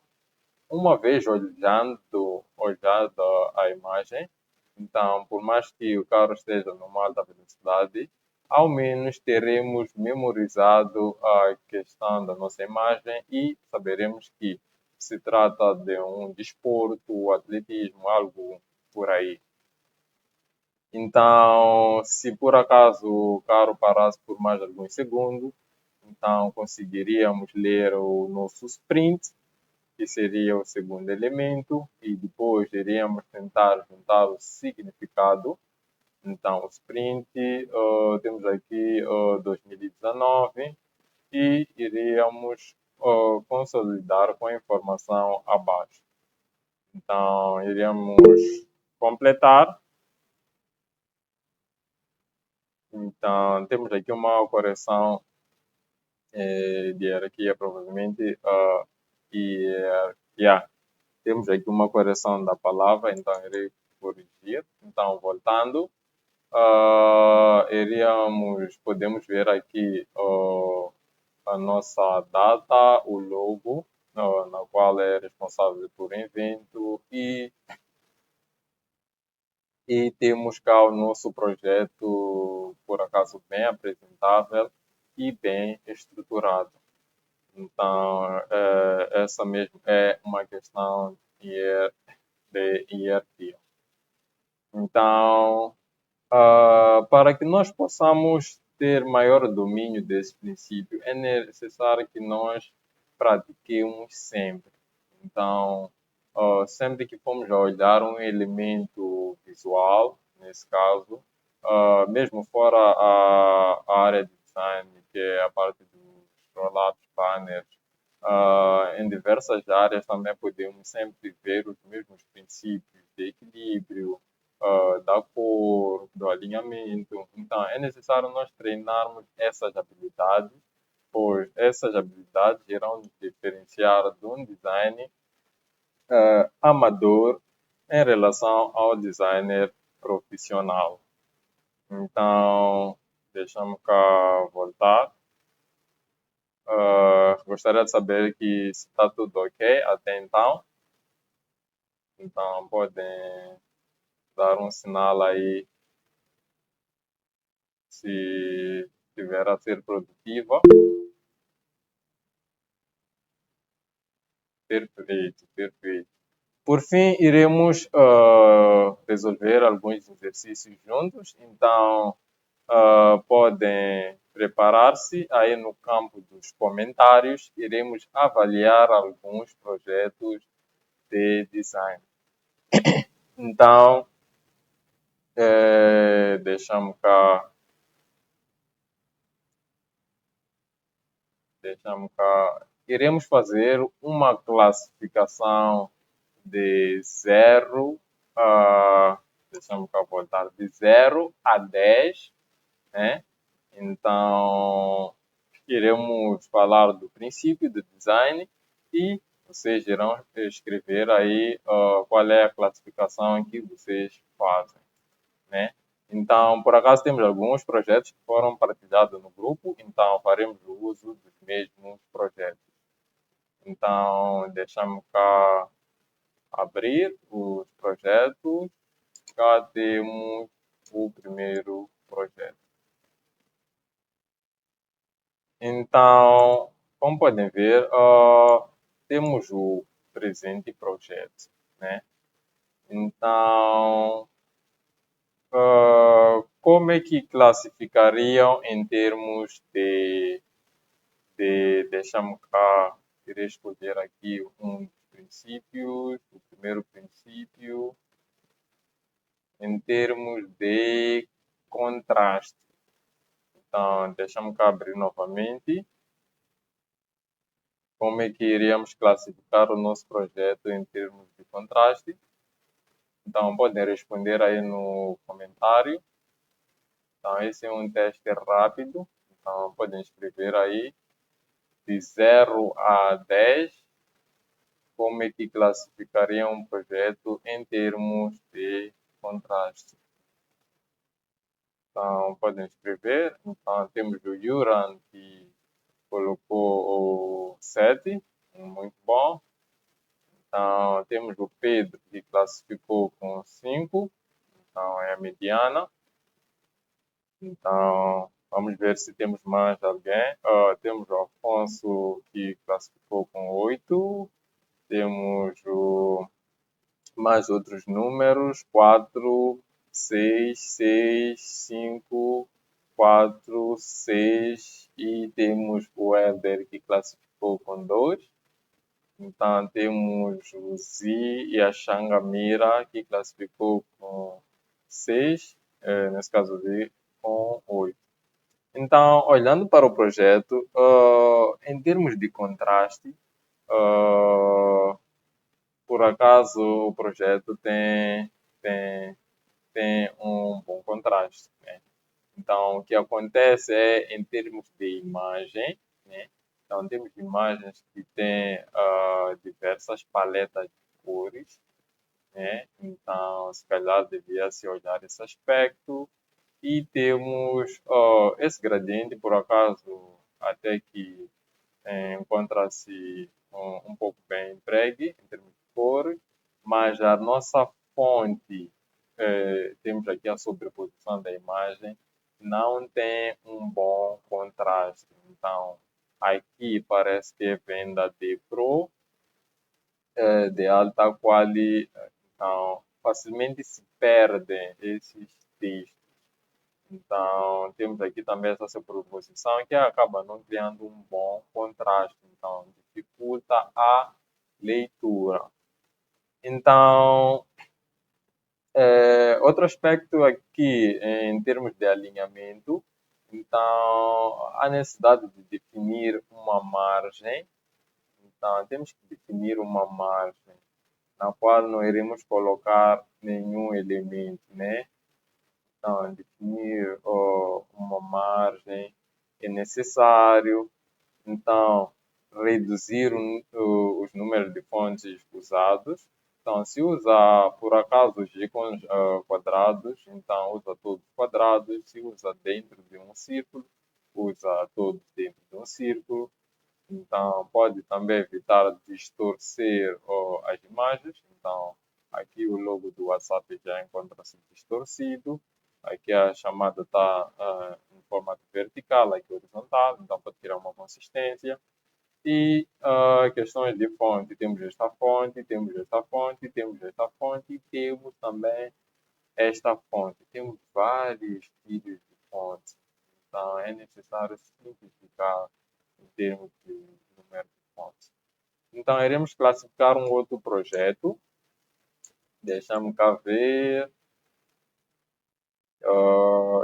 uma vez olhada a imagem, então, por mais que o carro esteja numa alta velocidade, ao menos teremos memorizado a questão da nossa imagem e saberemos que se trata de um desporto, atletismo, algo por aí. Então, se por acaso o carro parasse por mais alguns segundos, então conseguiríamos ler o nosso sprint, que seria o segundo elemento, e depois iríamos tentar juntar o significado. Então, o sprint, temos aqui 2019 e iríamos consolidar com a informação abaixo. Então, iríamos completar. Então, temos aqui uma correção de hierarquia, provavelmente, e temos aqui uma correção da palavra, então irei corrigir. Então, voltando, podemos ver aqui a nossa data, o logo, na qual é responsável por evento, e temos cá o nosso projeto, por acaso, bem apresentável e bem estruturado. Então, essa mesmo é uma questão de hierarquia. Então, para que nós possamos ter maior domínio desse princípio, é necessário que nós pratiquemos sempre. Então, sempre que formos a olhar um elemento visual, nesse caso, mesmo fora a área de design, que é a parte dos roll-ups, banners, em diversas áreas também podemos sempre ver os mesmos princípios de equilíbrio, da cor, do alinhamento. Então, é necessário nós treinarmos essas habilidades, pois essas habilidades irão nos diferenciar de um design amador em relação ao designer profissional. Então, deixa-me cá voltar. Gostaria de saber que se está tudo ok até então. Então, podem dar um sinal aí se estiver a ser produtiva. Perfeito, perfeito. Por fim, iremos resolver alguns exercícios juntos. Então, podem preparar-se. Aí no campo dos comentários, iremos avaliar alguns projetos de design. Então, deixamos cá. Iremos fazer uma classificação de 0 a. Deixamos cá voltar. De 0 a 10, né? Então, iremos falar do princípio do design e vocês irão escrever aí qual é a classificação que vocês fazem, né? Então, por acaso, temos alguns projetos que foram partilhados no grupo, então faremos o uso dos mesmos projetos. Então, deixamos cá abrir os projetos. Cá temos o primeiro projeto. Então, como podem ver, temos o presente projeto, né? Então, como é que classificariam em termos deixa-me cá, irei escolher aqui um dos princípios, o primeiro princípio, em termos de contraste. Então, deixa-me cá abrir novamente. Como é que iríamos classificar o nosso projeto em termos de contraste? Então, podem responder aí no comentário. Então, esse é um teste rápido. Então, podem escrever aí de 0 a 10. Como é que classificariam um projeto em termos de contraste? Então, podem escrever. Então, temos o Yuran, que colocou o 7, muito bom. Então, temos o Pedro, que classificou com 5, então é a mediana. Então, vamos ver se temos mais alguém. Temos o Afonso, que classificou com 8. Temos mais outros números: 4, 6, 6, 5, 4, 6. E temos o Helder, que classificou com 2. Então, temos o Z e a Xangamira, que classificou com 6, nesse caso o Z com 8. Então, olhando para o projeto, em termos de contraste, por acaso o projeto tem, tem um bom contraste, né? Então, o que acontece é, em termos de imagem, né? Então, temos imagens que têm diversas paletas de cores, né? Então, se calhar devia se olhar esse aspecto. E temos esse gradiente, por acaso, até que encontra-se um pouco bem empregue em termos de cores, mas a nossa fonte, temos aqui a sobreposição da imagem, não tem um bom contraste. Então, aqui parece que é venda de Pro, de alta qualidade, então facilmente se perdem esses textos. Então, temos aqui também essa superposição que acaba não criando um bom contraste, então dificulta a leitura. Então, outro aspecto aqui, em termos de alinhamento, então, a necessidade de definir uma margem. Então, temos que definir uma margem na qual não iremos colocar nenhum elemento, né? Então, definir uma margem é necessário. Então, reduzir os números de fontes usados. Então, se usa por acaso os ícones quadrados, então usa todos os quadrados. Se usa dentro de um círculo, usa todos dentro de um círculo. Então, pode também evitar distorcer as imagens. Então, aqui o logo do WhatsApp já encontra-se distorcido. Aqui a chamada está em formato vertical, aqui horizontal, então pode tirar uma consistência. E questões de fonte, temos esta fonte, temos esta fonte, temos esta fonte e temos também esta fonte. Temos vários tipos de fontes, então é necessário simplificar em termos de número de fontes. Então, iremos classificar um outro projeto. Deixa-me cá ver.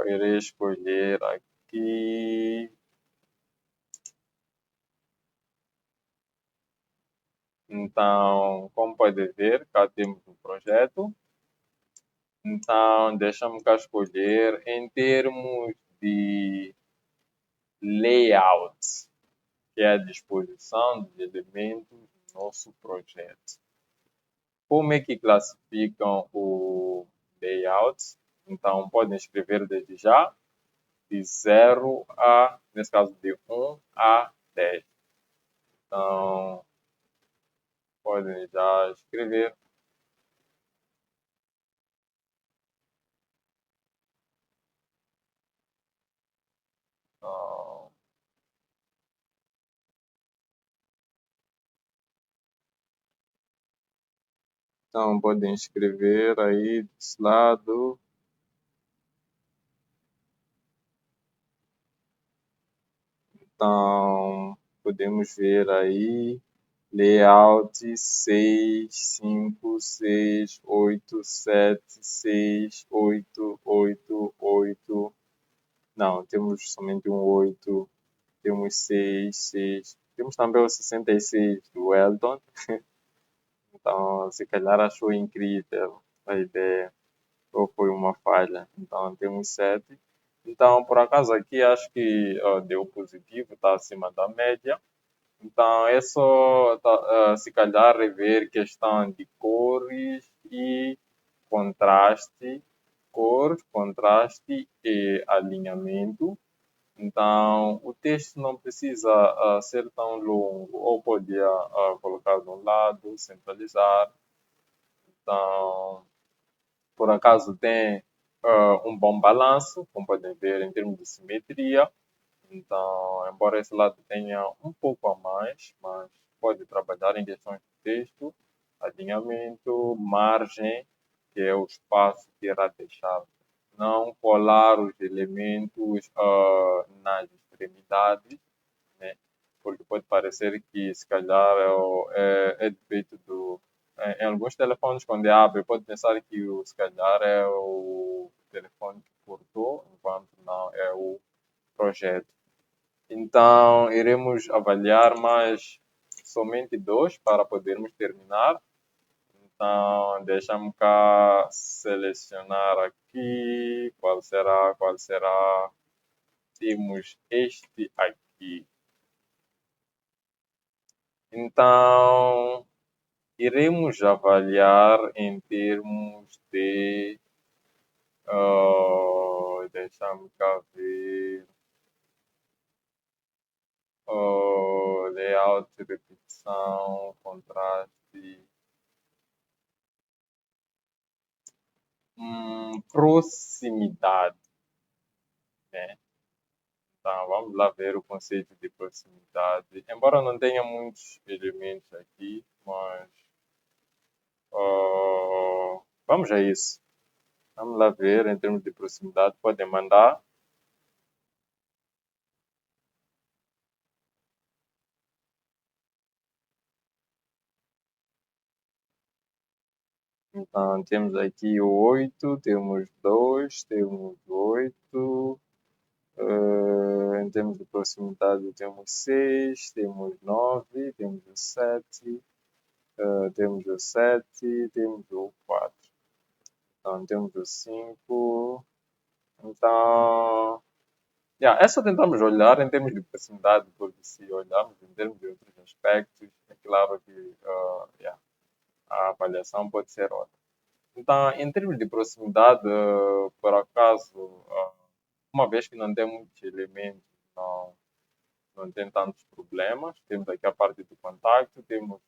Irei escolher aqui. Então, como pode ver, cá temos um projeto. Então, deixa-me cá escolher em termos de layout, que é a disposição de elementos do nosso projeto. Como é que classificam o layout? Então, podem escrever desde já, de 0 a, nesse caso, de 1 a 10. Então, podem já escrever. Então, Então, podem escrever aí desse lado. Então, podemos ver aí layout 6, 5, 6, 8, 7, 6, 8, 8, 8. Não, temos somente um 8. Temos 6, 6. Temos também o 66 do Elton. Então, se calhar achou incrível a ideia, ou foi uma falha. Então, temos 7. Então, por acaso aqui acho que deu positivo, está acima da média. Então, é só se calhar rever questão de cores e contraste, cor, contraste e alinhamento. Então, o texto não precisa ser tão longo, ou podia colocar de um lado, centralizar. Então, por acaso tem um bom balanço, como podem ver em termos de simetria. Então, embora esse lado tenha um pouco a mais, mas pode trabalhar em questões de texto, alinhamento, margem, que é o espaço que irá deixar. Não colar os elementos nas extremidades, né? Porque pode parecer que se calhar é defeito do. Em alguns telefones, quando abre, pode pensar que se calhar é o telefone que cortou, enquanto não é o projeto. Então, iremos avaliar mais somente dois para podermos terminar. Então, deixa-me cá selecionar aqui. Qual será? Qual será? Temos este aqui. Então, iremos avaliar em termos de. Deixa-me cá ver. Layout, repetição, contraste. Proximidade, né? Então, vamos lá ver o conceito de proximidade. Embora não tenha muitos elementos aqui, mas vamos a isso. Vamos lá ver em termos de proximidade. Podem mandar. Então, temos aqui o 8, temos 2, temos 8. Em termos de proximidade, temos 6, temos 9, temos o 7, temos o 7, temos o 4. Então, temos o 5. Então, é só tentarmos olhar em termos de proximidade, porque se olharmos em termos de outros aspectos, é claro que a avaliação pode ser outra. Então, em termos de proximidade, por acaso, uma vez que não tem muitos elementos, não tem tantos problemas. Temos aqui a parte do contacto, temos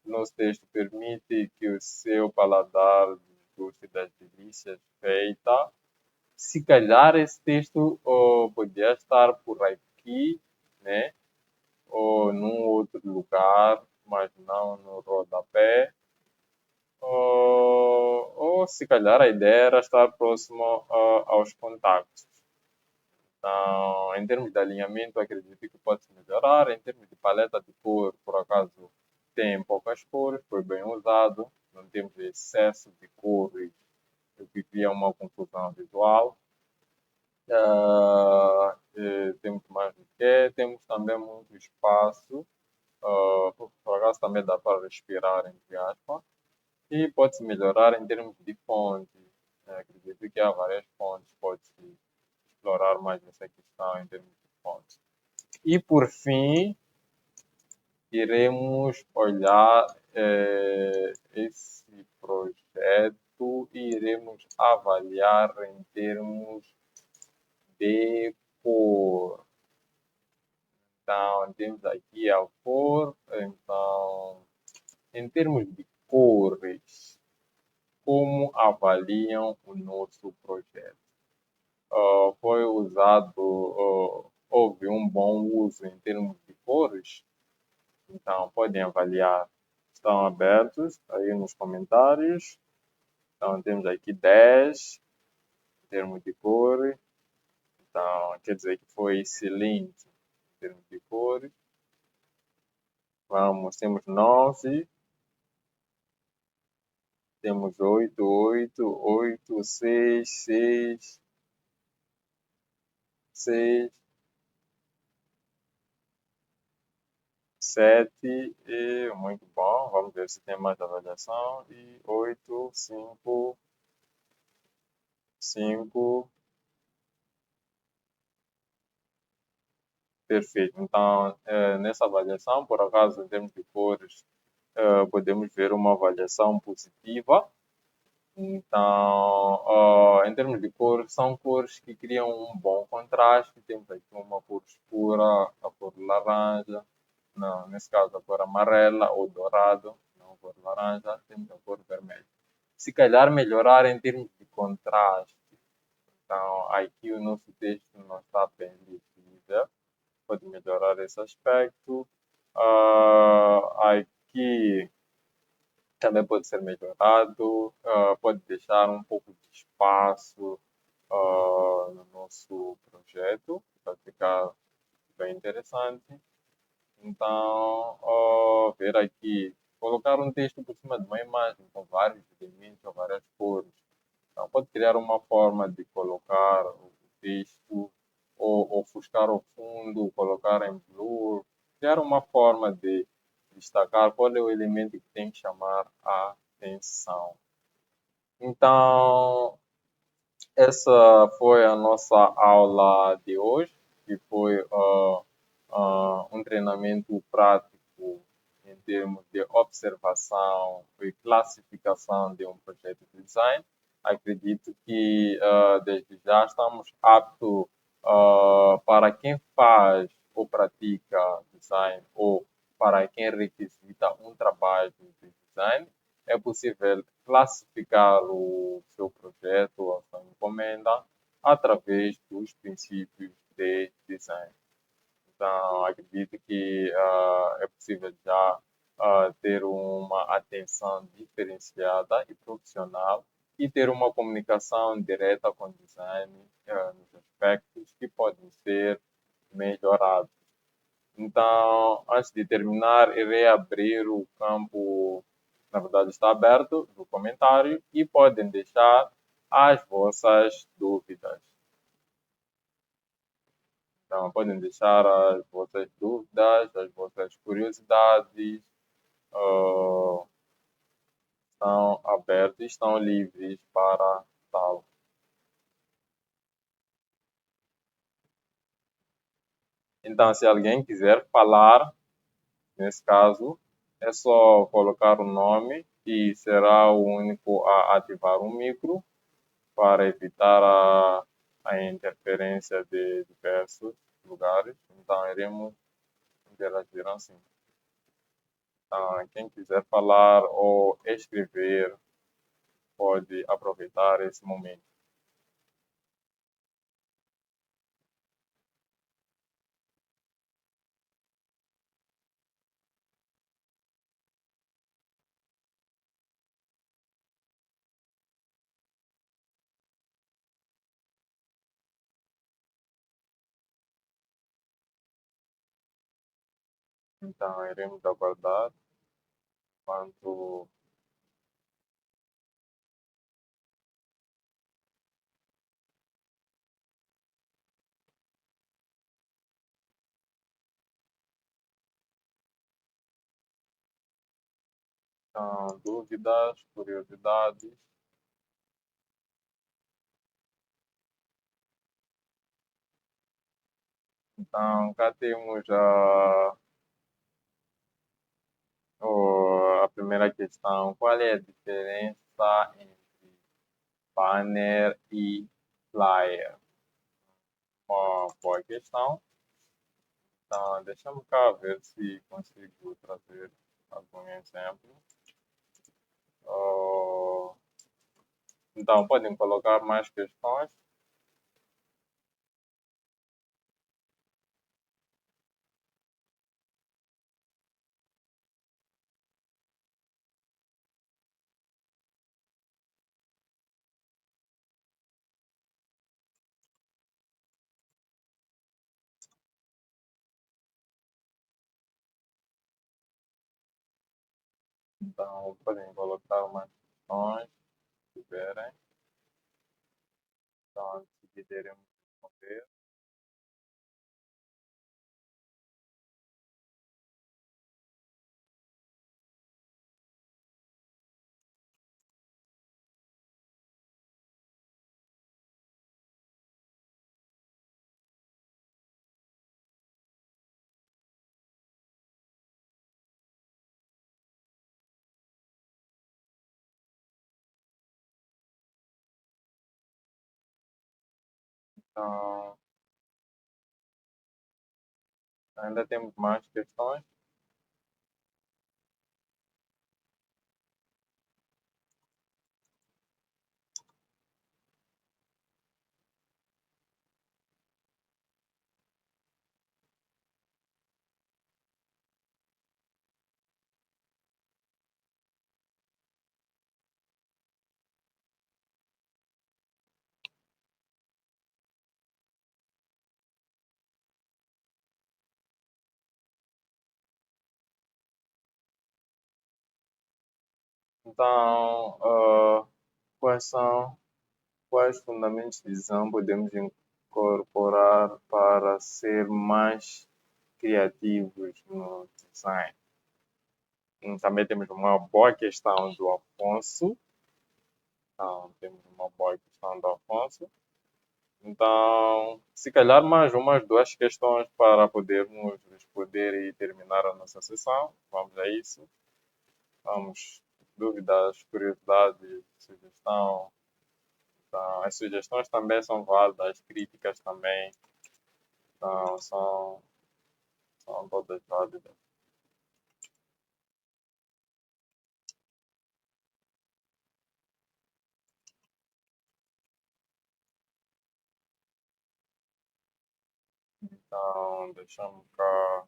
nosso texto permite que o seu paladar goste das delícias feita. Se calhar esse texto podia estar por aqui, né? Ou num outro lugar, mas não no rodapé. Ou se calhar a ideia era estar próximo aos contactos. Então, em termos de alinhamento, acredito que pode se melhorar. Em termos de paleta de cor, por acaso, tem poucas cores, foi bem usado. Não temos excesso de cores, o que cria uma confusão visual. Temos mais do que, temos também muito espaço. Por acaso também dá para respirar, entre aspas. E pode-se melhorar em termos de fontes. Acredito que há várias fontes, pode-se explorar mais essa questão em termos de fontes. E por fim, iremos olhar esse projeto e iremos avaliar em termos de cor. Então, temos aqui a cor. Então, em termos de cores, como avaliam o nosso projeto? Foi usado, houve um bom uso em termos de cores? Então, podem avaliar estão abertos aí nos comentários. Então, temos aqui 10 em termos de cor. Então, quer dizer que foi excelente em termos de cor. Vamos, temos 9, temos 8, 8, 8, 6, 6, 6, 7 e muito bom. Vamos ver se tem mais avaliação. E 8, 5, 5. Perfeito. Então, nessa avaliação, por acaso, em termos de cores, podemos ver uma avaliação positiva. Então, em termos de cores, são cores que criam um bom contraste. Temos aqui uma cor escura, a cor laranja, não, nesse caso a cor amarela ou dourado, não a cor laranja, temos a cor vermelha. Se calhar melhorar em termos de contraste. Então, aqui o nosso texto não está bem líquido, pode melhorar esse aspecto. Aqui também pode ser melhorado, pode deixar um pouco de espaço no nosso projeto, para ficar bem interessante. Então, ver aqui, colocar um texto por cima de uma imagem com vários elementos ou várias cores. Então, pode criar uma forma de colocar o texto ou ofuscar o fundo, colocar em blur, criar uma forma de destacar qual é o elemento que tem que chamar a atenção. Então, essa foi a nossa aula de hoje, que foi um treinamento prático em termos de observação e classificação de um projeto de design. Acredito que desde já estamos aptos para quem faz ou pratica design ou para quem requisita um trabalho de design, é possível classificar o seu projeto, a sua encomenda, através dos princípios de design. Então, acredito que é possível já ter uma atenção diferenciada e profissional e ter uma comunicação direta com o design nos aspectos que podem ser melhorados. Então, antes de terminar, irei abrir o campo, na verdade está aberto, do comentário e podem deixar as vossas dúvidas. Então, podem deixar as vossas dúvidas, as vossas curiosidades, estão abertos, estão livres para tal. Então, se alguém quiser falar, nesse caso, é só colocar o nome e será o único a ativar o micro para evitar a interferência de diversos lugares. Então, iremos interagir assim. Então, quem quiser falar ou escrever, pode aproveitar esse momento. Então, iremos aguardar enquanto dúvidas, curiosidades. Então, cá temos a primeira questão. Qual é a diferença entre banner e flyer? Uma boa questão. Então, deixa-me cá ver se consigo trazer algum exemplo. Oh, então, podem colocar mais questões. Então, podem colocar mais questões, se tiverem. Então, antes de iremos responder. Então, ainda temos mais questões. Então, quais fundamentos de design podemos incorporar para ser mais criativos no design? Também temos uma boa questão do Afonso. Então, temos uma boa questão do Afonso. Então, se calhar mais umas duas questões para podermos responder e terminar a nossa sessão. Vamos a isso. Vamos, dúvidas, curiosidades, sugestão. Então, as sugestões também são válidas, as críticas também então, são todas válidas. Então, deixamos cá.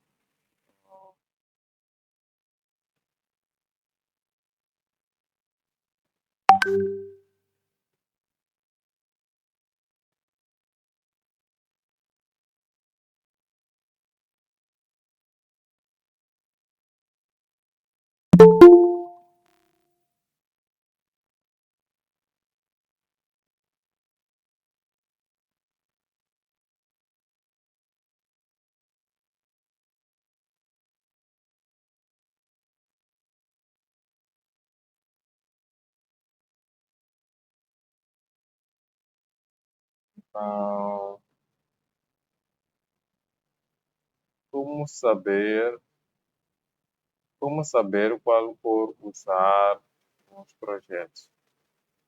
Então, como saber, como saber qual cor usar nos projetos?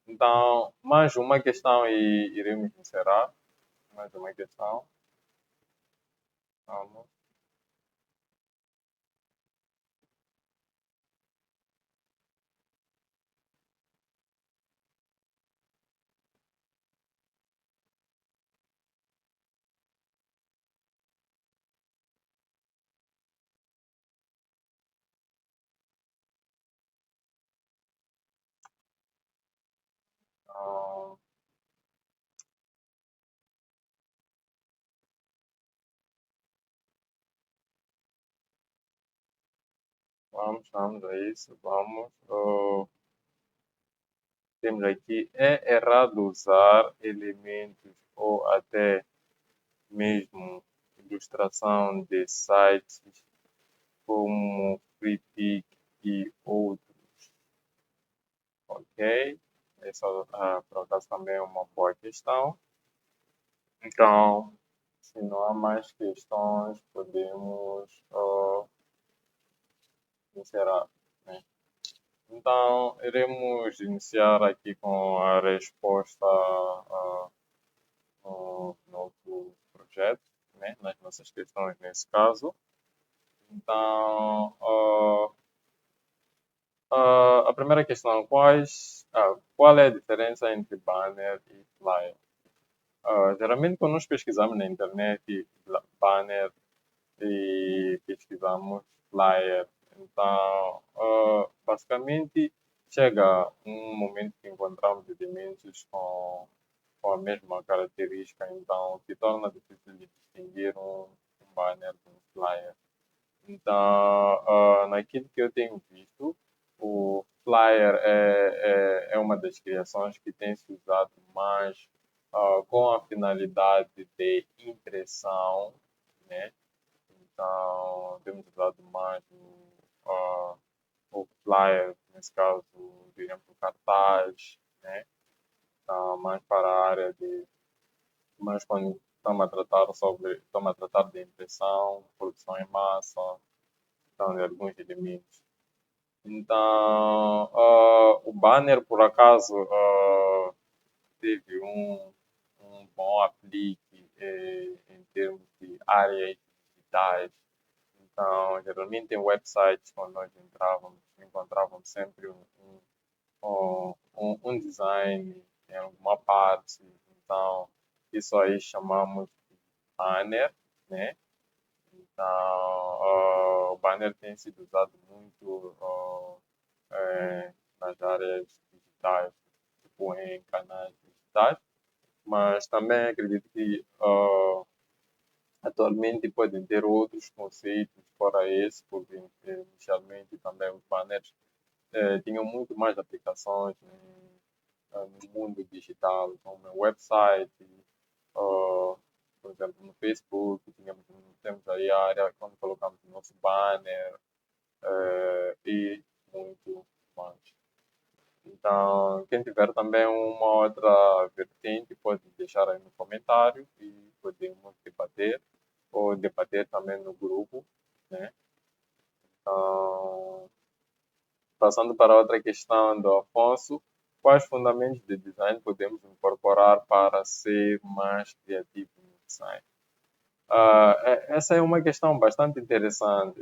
Então, mais uma questão e iremos encerrar. Mais uma questão. Vamos. Então, vamos a isso. Vamos. Temos aqui, é errado usar elementos ou até mesmo ilustração de sites como FreePic e outros, ok? Essa, por acaso, também é uma boa questão. Então, se não há mais questões, podemos encerrar, né? Então, iremos iniciar aqui com a resposta no nosso projeto, né? Nas nossas questões nesse caso. Então, a primeira questão, qual é a diferença entre banner e flyer? Geralmente, quando nós pesquisamos na internet banner e pesquisamos flyer, então, basicamente, chega um momento que encontramos elementos com a mesma característica, então se torna difícil de distinguir um banner de um flyer. Então, naquilo que eu tenho visto, o flyer é uma das criações que tem se usado mais com a finalidade de impressão, né? Então, temos usado mais o flyer, nesse caso, diríamos o cartaz, né? Mais para a área de, mais quando estamos a tratar de impressão, produção em massa, então, de alguns elementos. Então, o banner, por acaso, teve um bom aplique em termos de áreas digitais. Então, geralmente em websites, quando nós encontrávamos sempre um design em alguma parte. Então, isso aí chamamos de banner, né? Então, o banner tem sido usado muito nas áreas digitais, tipo em canais digitais, mas também acredito que atualmente podem ter outros conceitos fora esse, porque inicialmente também os banners tinham muito mais aplicações no mundo digital, como no website, uh, por exemplo, no Facebook, temos aí a área quando colocamos o nosso banner e muito mais. Então, quem tiver também uma outra vertente pode deixar aí no comentário e podemos debater ou debater também no grupo, né? Então, passando para outra questão do Afonso, quais fundamentos de design podemos incorporar para ser mais criativo no design? Essa é uma questão bastante interessante.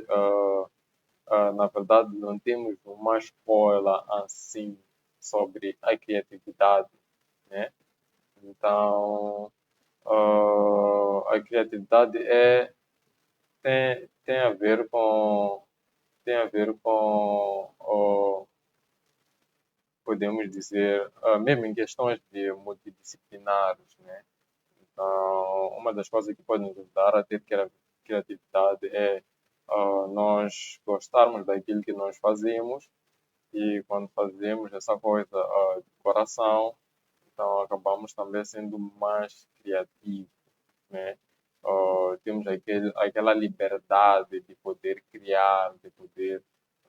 Na verdade, não temos uma escola assim sobre a criatividade, né? Então, a criatividade tem a ver com podemos dizer, mesmo em questões de multidisciplinares, né? Então, uma das coisas que pode nos ajudar a ter criatividade é nós gostarmos daquilo que nós fazemos e quando fazemos essa coisa de coração, então acabamos também sendo mais criativos, né? Temos aquela liberdade de poder criar, de poder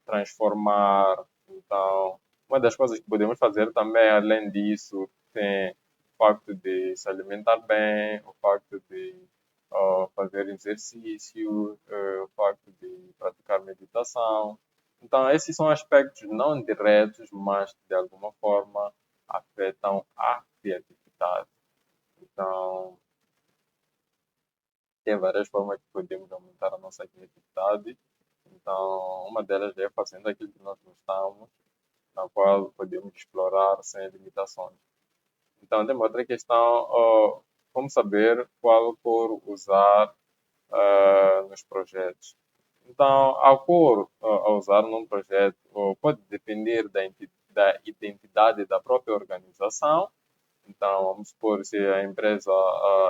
transformar. Então, uma das coisas que podemos fazer também, além disso, tem o facto de se alimentar bem, o facto de fazer exercício, o facto de praticar meditação. Então, esses são aspectos não diretos, mas que de alguma forma afetam a criatividade. Então, tem várias formas que podemos aumentar a nossa criatividade. Então, uma delas é fazendo aquilo que nós gostamos, na qual podemos explorar sem limitações. Então, tem outra questão, como saber qual cor usar nos projetos. Então, a cor a usar num projeto pode depender da identidade da própria organização. Então, vamos supor, se a empresa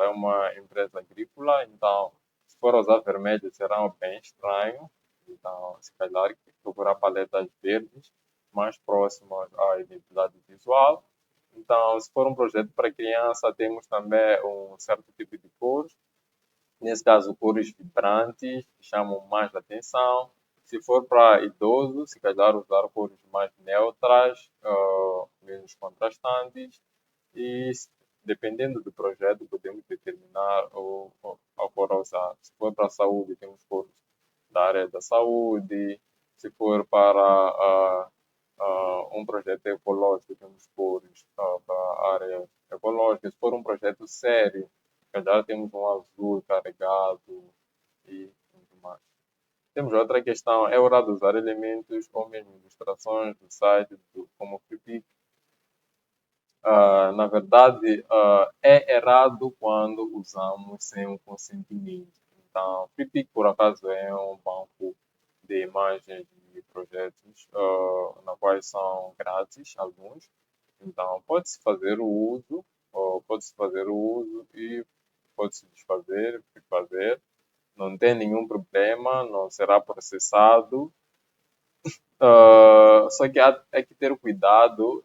é uma empresa agrícola, então, se for usar vermelho, será bem estranho. Então, se calhar, procurar paletas verdes mais próximas à identidade visual. Então, se for um projeto para criança, temos também um certo tipo de cores. Nesse caso, cores vibrantes que chamam mais atenção. Se for para idosos, se calhar usar cores mais neutras, menos contrastantes. E dependendo do projeto, podemos determinar a cor a usar. Se for para a saúde, temos cores da área da saúde. Se for para um projeto ecológico, temos cores para a área ecológica. Se for um projeto sério, calhar temos um azul carregado e muito mais. Temos outra questão, é hora de usar elementos ou mesmo ilustrações do site, como o Flipit. Na verdade, é errado quando usamos sem um consentimento. Então, Flipit, por acaso, é um banco de imagens de projetos, na quais são grátis alguns. Então, pode-se fazer o uso, pode-se fazer o uso e pode-se desfazer, fazer. Não tem nenhum problema, não será processado. Só que há que ter cuidado.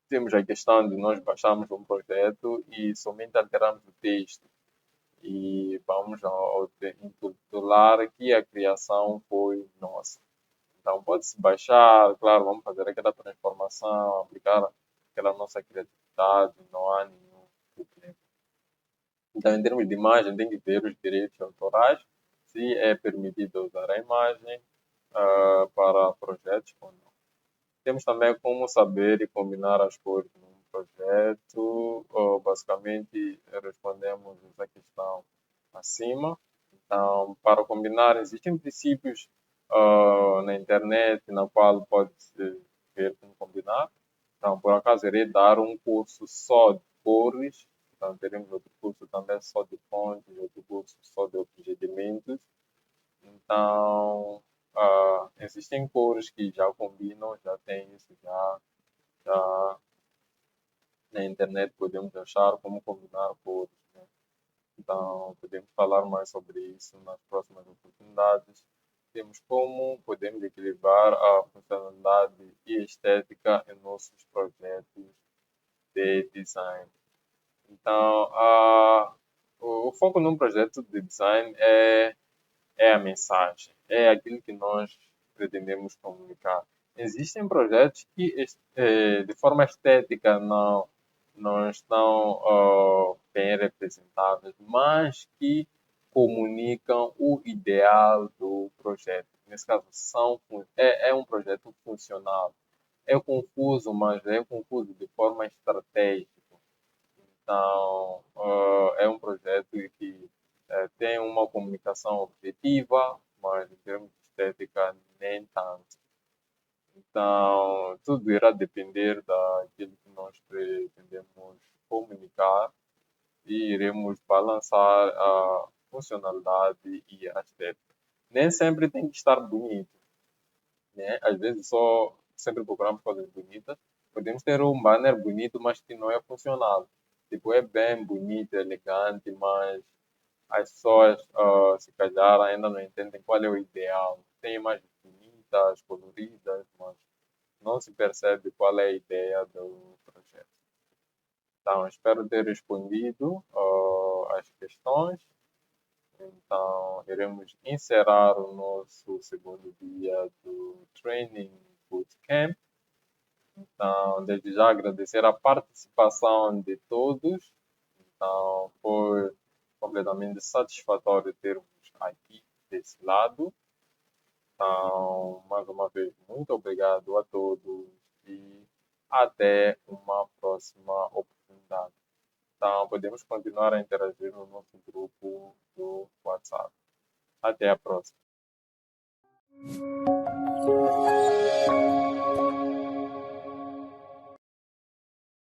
Temos a questão de nós baixarmos um projeto e somente alterarmos o texto e vamos intitular que a criação foi nossa. Então pode-se baixar, claro, vamos fazer aquela transformação, aplicar aquela nossa criatividade, não há nenhum problema. Então, em termos de imagem, tem que ver os direitos autorais, se é permitido usar a imagem para projetos ou não. Temos também como saber e combinar as cores num projeto. Basicamente, respondemos essa questão acima. Então, para combinar, existem princípios na internet na qual pode-se ver como combinar. Então, por acaso, irei dar um curso só de cores. Então, teremos outro curso também só de fontes, outro curso só de procedimentos. Então, existem cores que já combinam, já tem isso, já na internet podemos achar como combinar cores, né? Então, podemos falar mais sobre isso nas próximas oportunidades. Temos como podemos equilibrar a funcionalidade e estética em nossos projetos de design. Então, o foco num projeto de design é a mensagem, é aquilo que nós pretendemos comunicar. Existem projetos que, de forma estética, não estão bem representados, mas que comunicam o ideal do projeto. Nesse caso, é um projeto funcional. É confuso, mas é confuso de forma estratégica. Então, é um projeto que tem uma comunicação objetiva, mas em termos de estética, nem tanto. Então, tudo irá depender daquilo que nós pretendemos comunicar e iremos balançar a funcionalidade e a estética. Nem sempre tem que estar bonito, né? Às vezes só sempre procuramos coisas bonitas. Podemos ter um banner bonito, mas que não é funcional. Tipo, é bem bonito, elegante, mas as pessoas, se calhar, ainda não entendem qual é o ideal. Tem imagens bonitas, coloridas, mas não se percebe qual é a ideia do projeto. Então, espero ter respondido as questões. Então, iremos encerrar o nosso segundo dia do Training Bootcamp. Então, desde já agradecer a participação de todos. Então, foi completamente satisfatório termos aqui desse lado. Então, mais uma vez, muito obrigado a todos e até uma próxima oportunidade. Então, podemos continuar a interagir no nosso grupo do WhatsApp. Até a próxima.